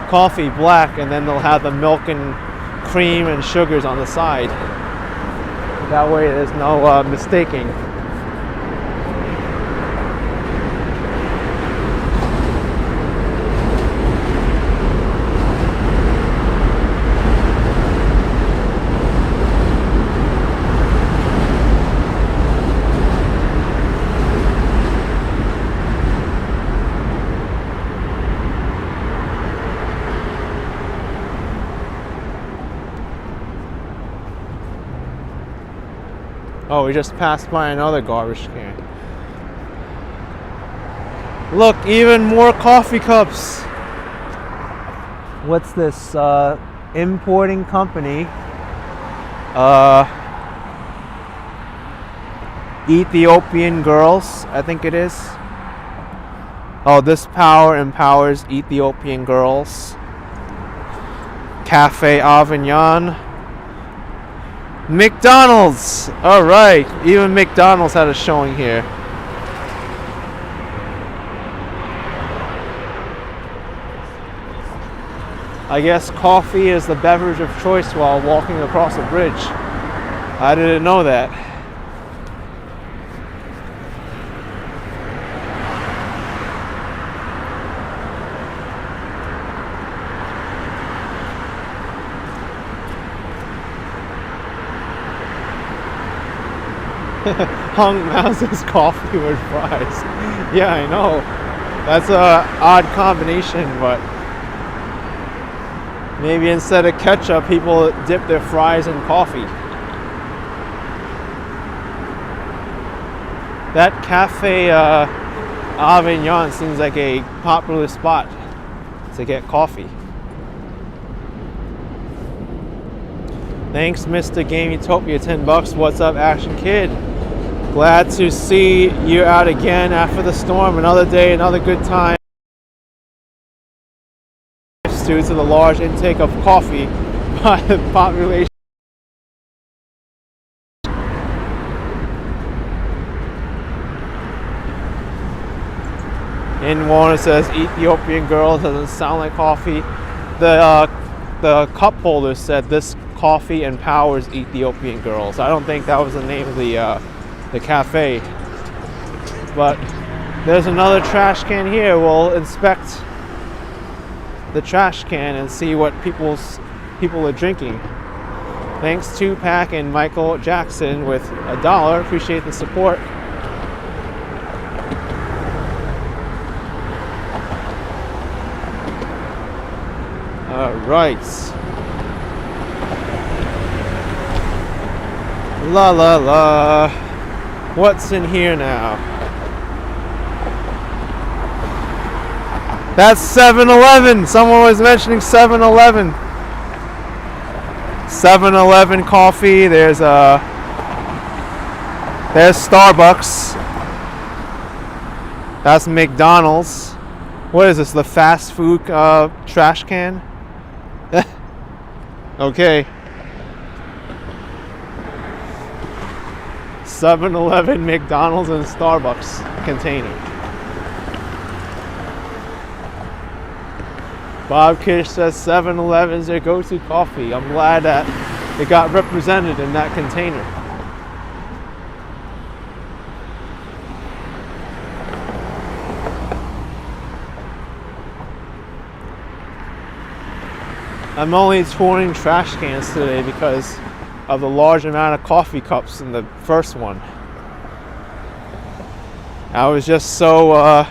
coffee black, and then they'll have the milk and cream and sugars on the side. That way, there's no mistaking. Oh, we just passed by another garbage can. Look, even more coffee cups. What's this? Importing company. Ethiopian Girls, I think it is. Oh, this power empowers Ethiopian girls. Cafe Avignon. McDonald's! Alright, even McDonald's had a showing here. I guess coffee is the beverage of choice while walking across a bridge. I didn't know that. Hung Mouse's coffee with fries. Yeah, I know. That's a odd combination, but maybe instead of ketchup, people dip their fries in coffee. That Cafe Avignon seems like a popular spot to get coffee. Thanks, Mr. Game Utopia, $10. What's up, Action Kid? Glad to see you out again after the storm. Another day, another good time. Due to the large intake of coffee by the population. In Warner says Ethiopian Girls doesn't sound like coffee. The cup holder said this coffee empowers Ethiopian girls. I don't think that was the name of the cafe. But there's another trash can here. We'll inspect the trash can and see what people are drinking. Thanks Tupac and Michael Jackson with $1. Appreciate the support. All right. La la la. What's in here now? That's 7-Eleven. Someone was mentioning 7-Eleven. 7-Eleven coffee. There's Starbucks. That's McDonald's. What is this? The fast food trash can? Okay. 7-Eleven, McDonald's, and Starbucks container. Bob Kish says 7-Eleven's their go-to coffee. I'm glad that it got represented in that container. I'm only touring trash cans today because of the large amount of coffee cups in the first one. I was just so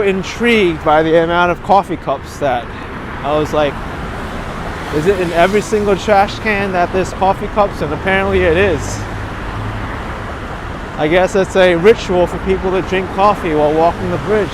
intrigued by the amount of coffee cups that I was like, is it in every single trash can that there's coffee cups? And apparently it is. I guess it's a ritual for people to drink coffee while walking the bridge.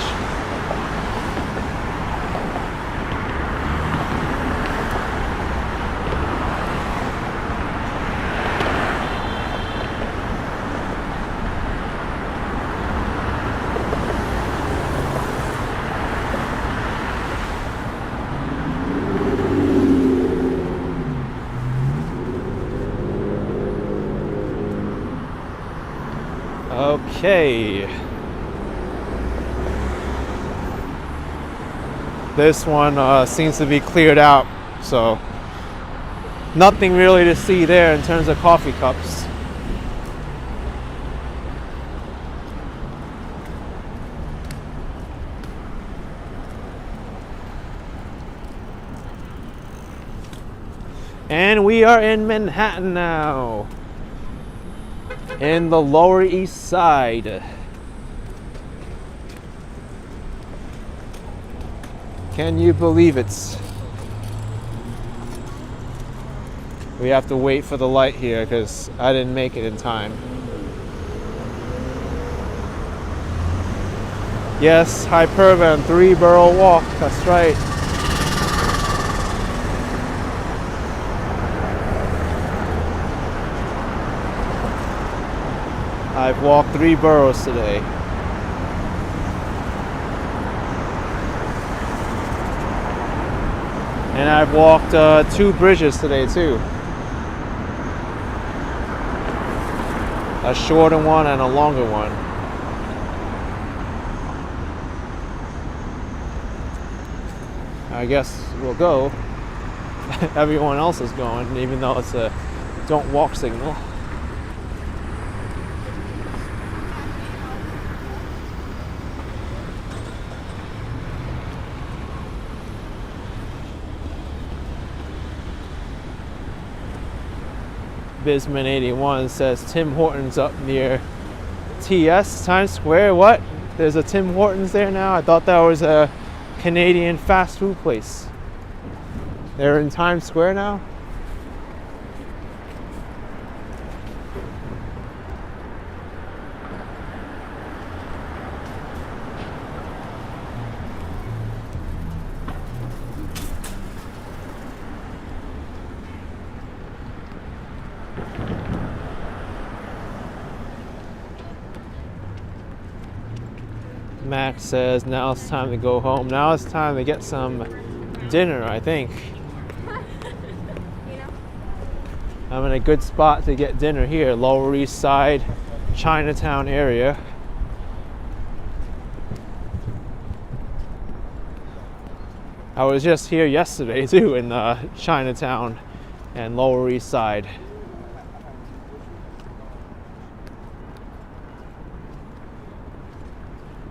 Okay. This one seems to be cleared out, so nothing really to see there in terms of coffee cups. And we are in Manhattan now. In the Lower East Side. Can you believe it? We have to wait for the light here because I didn't make it in time. Yes, Hypervan 3-borough walk, that's right. I've walked 3 boroughs today. And I've walked 2 bridges today too. A shorter one and a longer one. I guess we'll go. Everyone else is going, even though it's a don't walk signal. Bisman 81 says Tim Hortons up near TS, Times Square. What? There's a Tim Hortons there now? I thought that was a Canadian fast food place. They're in Times Square now? Max says now it's time to go home. Now it's time to get some dinner, I think. I'm in a good spot to get dinner here, Lower East Side, Chinatown area. I was just here yesterday too in Chinatown and Lower East Side.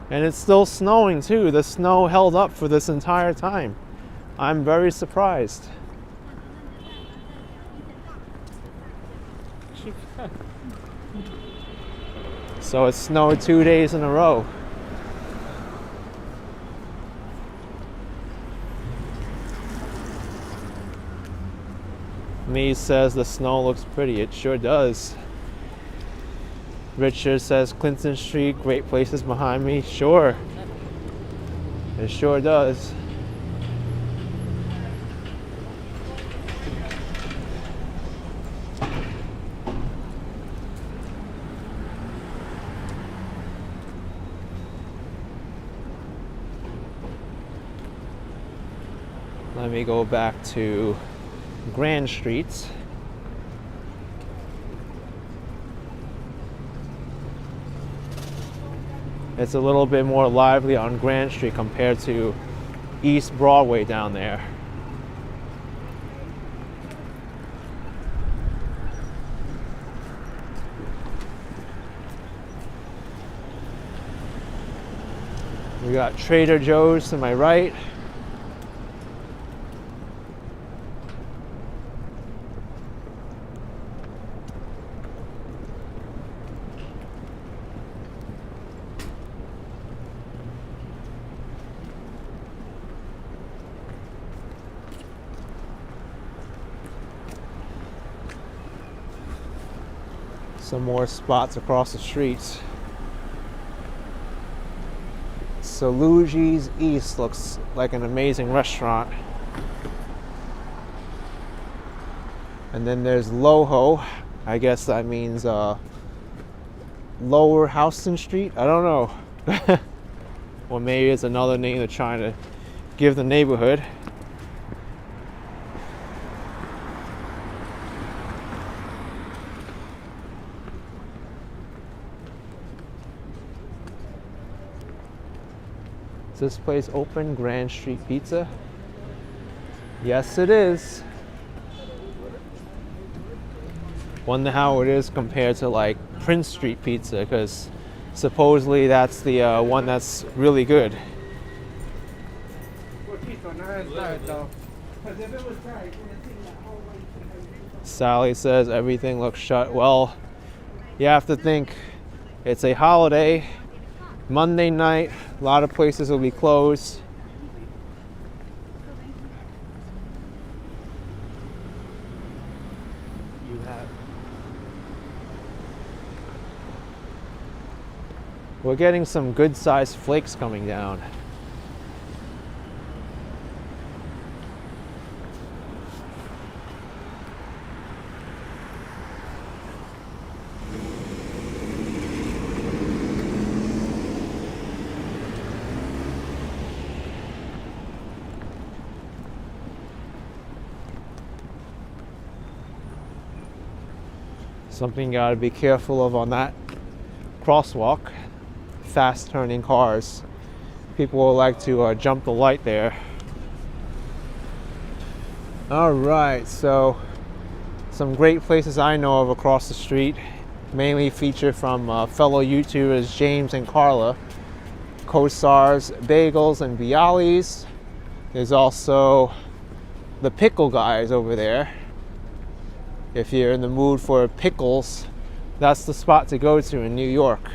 And it's still snowing too. The snow held up for this entire time. I'm very surprised. So it snowed 2 days in a row. Me says the snow looks pretty. It sure does. Richard says Clinton Street, great places behind me. Sure. It sure does. Let me go back to Grand Street. It's a little bit more lively on Grand Street compared to East Broadway down there. We got Trader Joe's to my right. Some more spots across the streets. Luigi's East looks like an amazing restaurant. And then there's Loho. I guess that means Lower Houston Street. I don't know. Or maybe it's another name they're trying to give the neighborhood. Is this place open? Grand Street Pizza? Yes, it is. Wonder how it is compared to like Prince Street Pizza, because supposedly that's the one that's really good. Sally says everything looks shut. Well, you have to think it's a holiday. Monday night, a lot of places will be closed. We're getting some good-sized flakes coming down. Something you gotta be careful of on that crosswalk. Fast turning cars. People will like to jump the light there. Alright, so some great places I know of across the street, mainly feature from fellow YouTubers James and Carla. Co-stars Bagels and Bialys. There's also the Pickle Guys over there. If you're in the mood for pickles, that's the spot to go to in New York.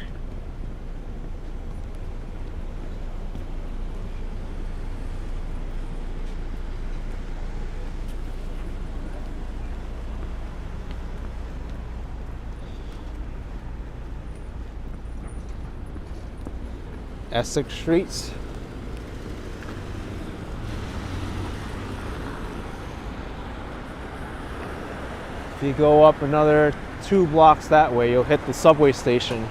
Essex Streets. If you go up another 2 blocks that way, you'll hit the subway station.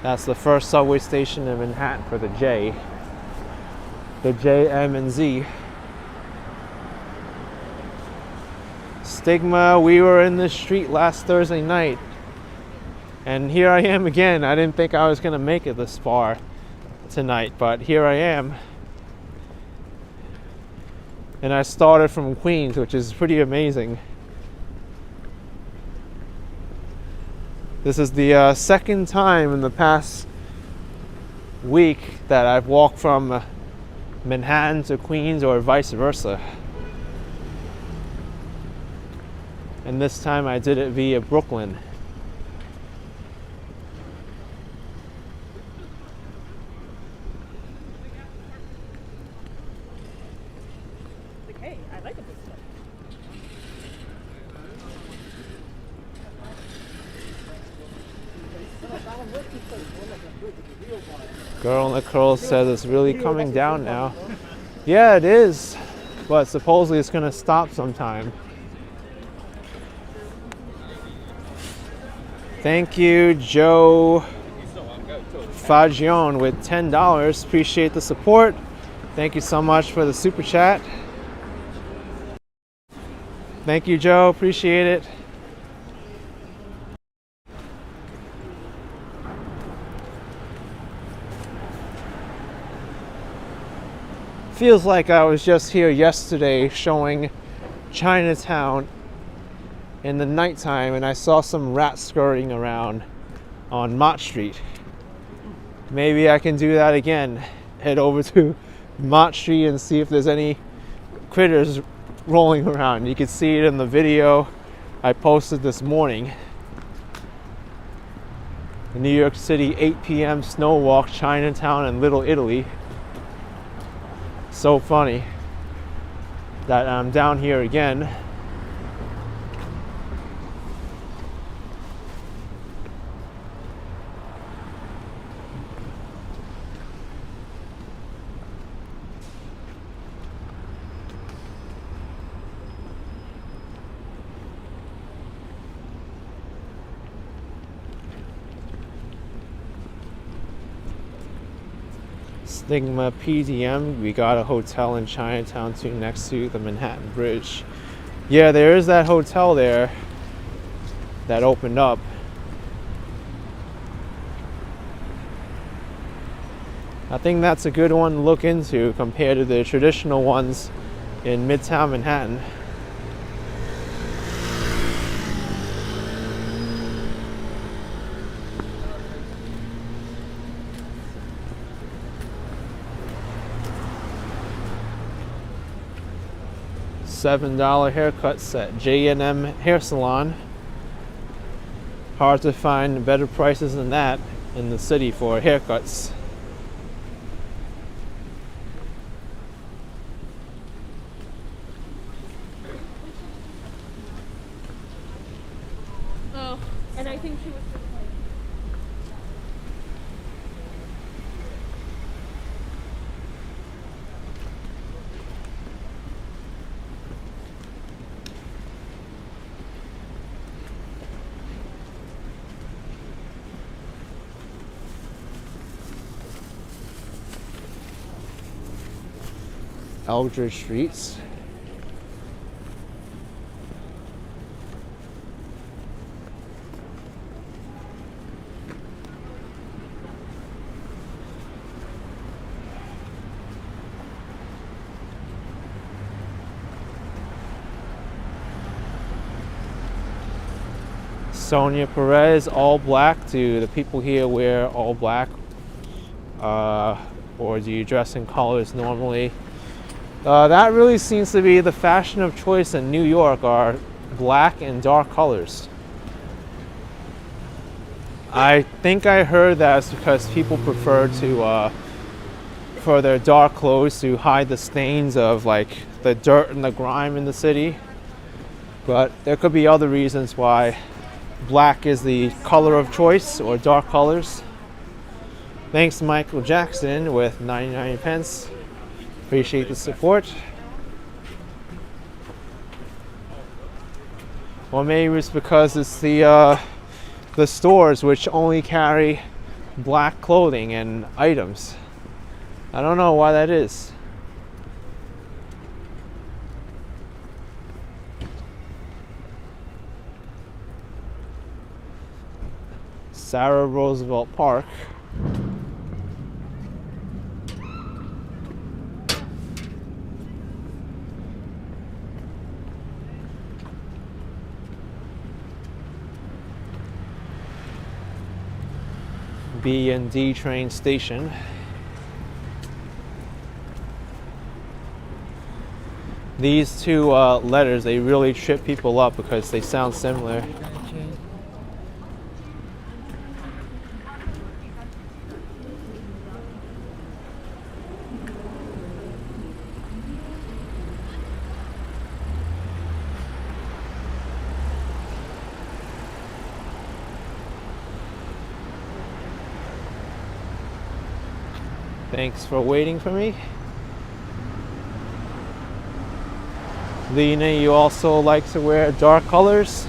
That's the first subway station in Manhattan for the J. The J, M, and Z. Stigma, we were in this street last Thursday night. And here I am again. I didn't think I was gonna make it this far tonight, but here I am. And I started from Queens, which is pretty amazing. This is the second time in the past week that I've walked from Manhattan to Queens or vice versa. And this time I did it via Brooklyn. Girl in the curls says it's really coming down now. Yeah, it is, but supposedly it's gonna stop sometime. Thank you, Joe Fagion with $10. Appreciate the support. Thank you so much for the super chat. Thank you, Joe. Appreciate it. Feels like I was just here yesterday showing Chinatown in the nighttime and I saw some rats scurrying around on Mott Street. Maybe I can do that again. Head over to Mott Street and see if there's any critters rolling around. You can see it in the video I posted this morning. The New York City 8 p.m. snow walk, Chinatown and Little Italy. So funny that I'm down here again. Stigma PDM, we got a hotel in Chinatown too, next to the Manhattan Bridge. Yeah, there is that hotel there that opened up. I think that's a good one to look into compared to the traditional ones in Midtown Manhattan. $7 haircuts at J&M Hair Salon. Hard to find better prices than that in the city for haircuts. Oh, and I think she was just like. Eldridge Streets. Sonia Perez, all black. Do the people here wear all black? Or do you dress in colors normally? That really seems to be the fashion of choice in New York, are black and dark colors. I think I heard that's because people prefer to, for their dark clothes to hide the stains of like the dirt and the grime in the city. But there could be other reasons why black is the color of choice, or dark colors. Thanks Michael Jackson with 99 pence. Appreciate the support. Or maybe it's because it's the stores which only carry black clothing and items. I don't know why that is. Sarah Roosevelt Park. B and D train station. These two letters, they really trip people up because they sound similar. Thanks for waiting for me. Lena, you also like to wear dark colors?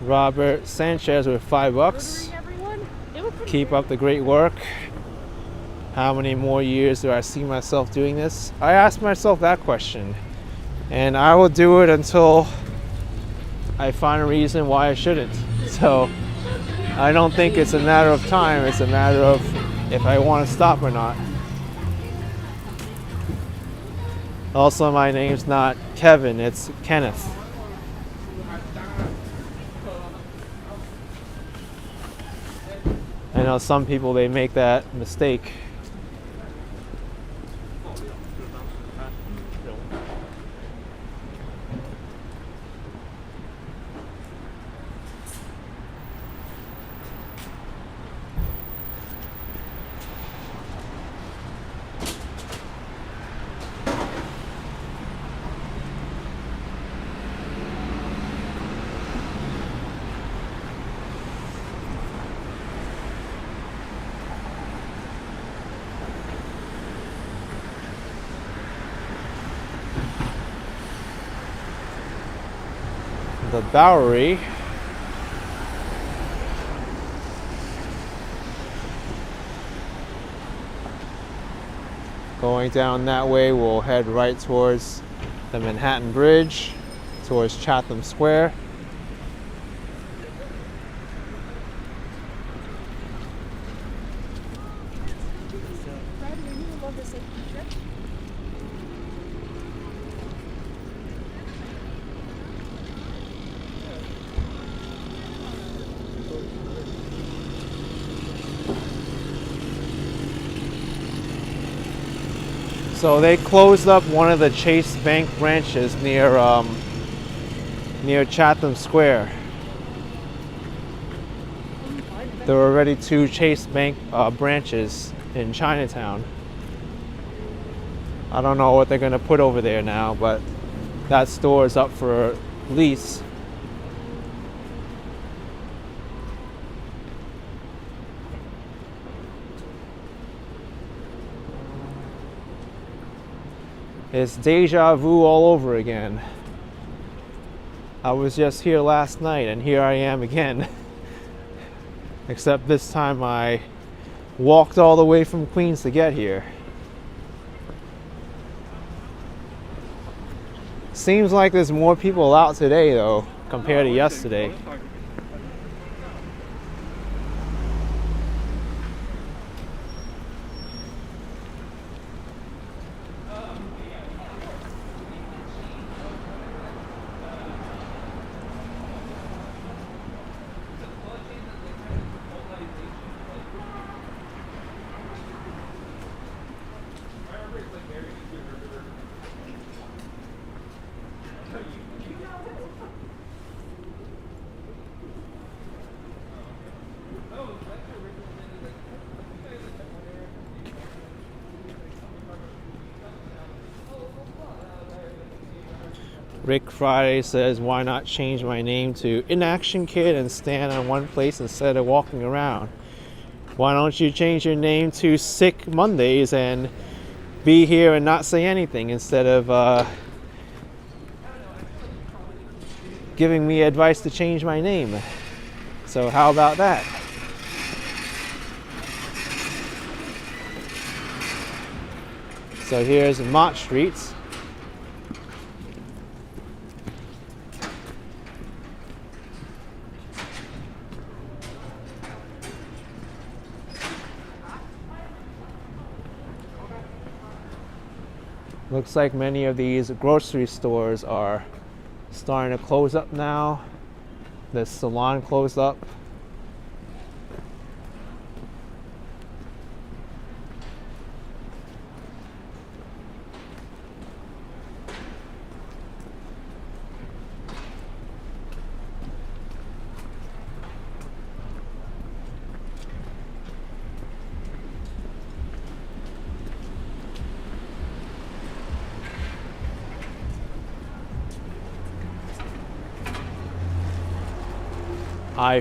Robert Sanchez with $5. Everyone, it was pretty Keep up the great work. How many more years do I see myself doing this? I ask myself that question, and I will do it until I find a reason why I shouldn't. So I don't think it's a matter of time, it's a matter of if I want to stop or not. Also, my name's not Kevin, it's Kenneth. I know some people, they make that mistake. The Bowery. Going down that way, we'll head right towards the Manhattan Bridge, towards Chatham Square. So they closed up one of the Chase Bank branches near Chatham Square. There were already 2 Chase Bank branches in Chinatown. I don't know what they're gonna put over there now, but that store is up for lease. It's deja vu all over again. I was just here last night and here I am again. Except this time I walked all the way from Queens to get here. Seems like there's more people out today though, compared to yesterday. Rick Friday says, why not change my name to Inaction Kid and stand in one place instead of walking around? Why don't you change your name to Sick Mondays and be here and not say anything instead of giving me advice to change my name? So how about that? So here's Mott Street. Looks like many of these grocery stores are starting to close up now. The salon closed up.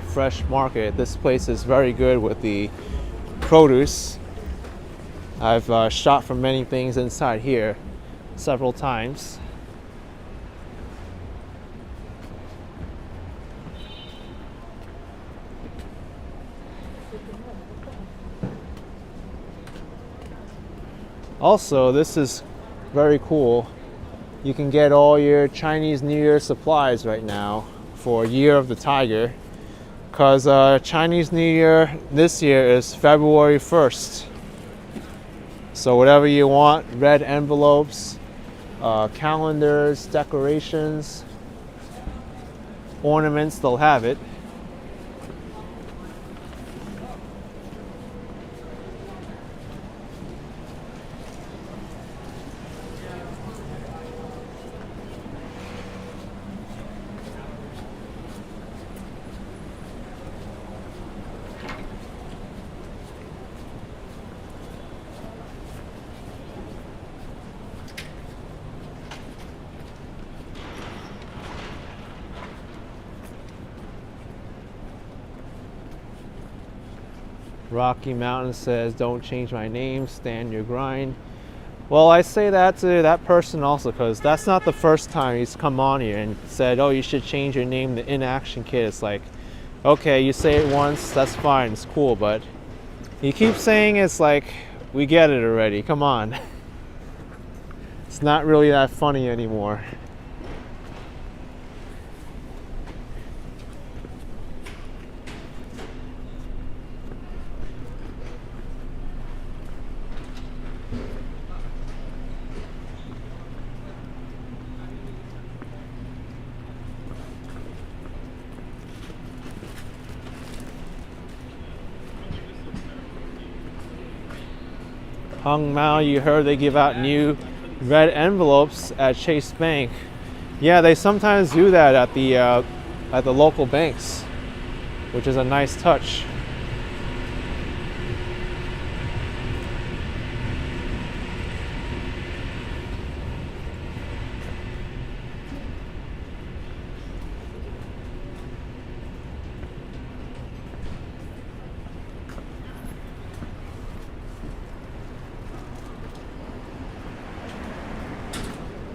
Fresh Market. This place is very good with the produce. I've shot for many things inside here several times. Also, this is very cool. You can get all your Chinese New Year supplies right now for Year of the Tiger, because Chinese New Year this year is February 1st. So whatever you want, red envelopes, calendars, decorations, ornaments, they'll have it. Rocky Mountain says, don't change my name, stand your grind. Well, I say that to that person also, because that's not the first time he's come on here and said, oh, you should change your name to Inaction Kid. It's like, okay, you say it once, that's fine, it's cool, but you keep saying it's like, we get it already, come on. It's not really that funny anymore. Hung Mao, you heard they give out new red envelopes at Chase Bank. Yeah, they sometimes do that at the local banks, which is a nice touch.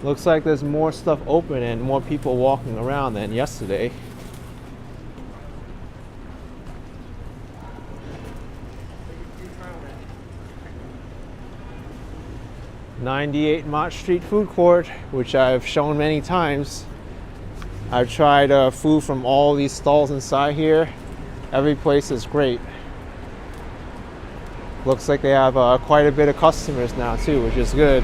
Looks like there's more stuff open and more people walking around than yesterday. '98 Mott Street Food Court, which I've shown many times. I've tried food from all these stalls inside here. Every place is great. Looks like they have quite a bit of customers now too, which is good.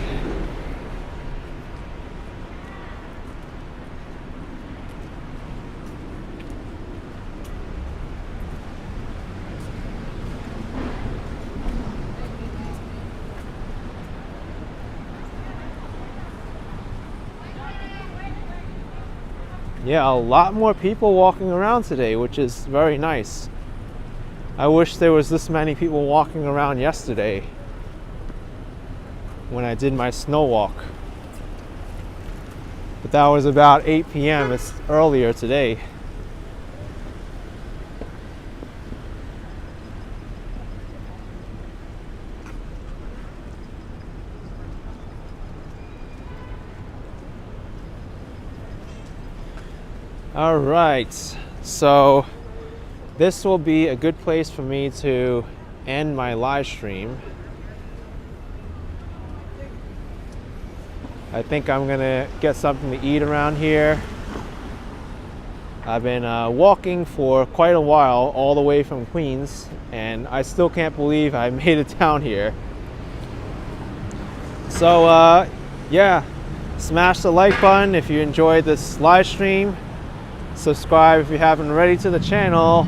Yeah, a lot more people walking around today, which is very nice. I wish there was this many people walking around yesterday when I did my snow walk. But that was about 8 p.m. It's earlier today. All right, so this will be a good place for me to end my live stream. I think I'm gonna get something to eat around here. I've been walking for quite a while, all the way from Queens, and I still can't believe I made it down here. So yeah, smash the like button if you enjoyed this live stream. Subscribe if you haven't already to the channel,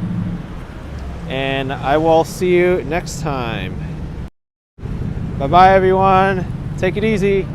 and I will see you next time. Bye bye everyone, take it easy.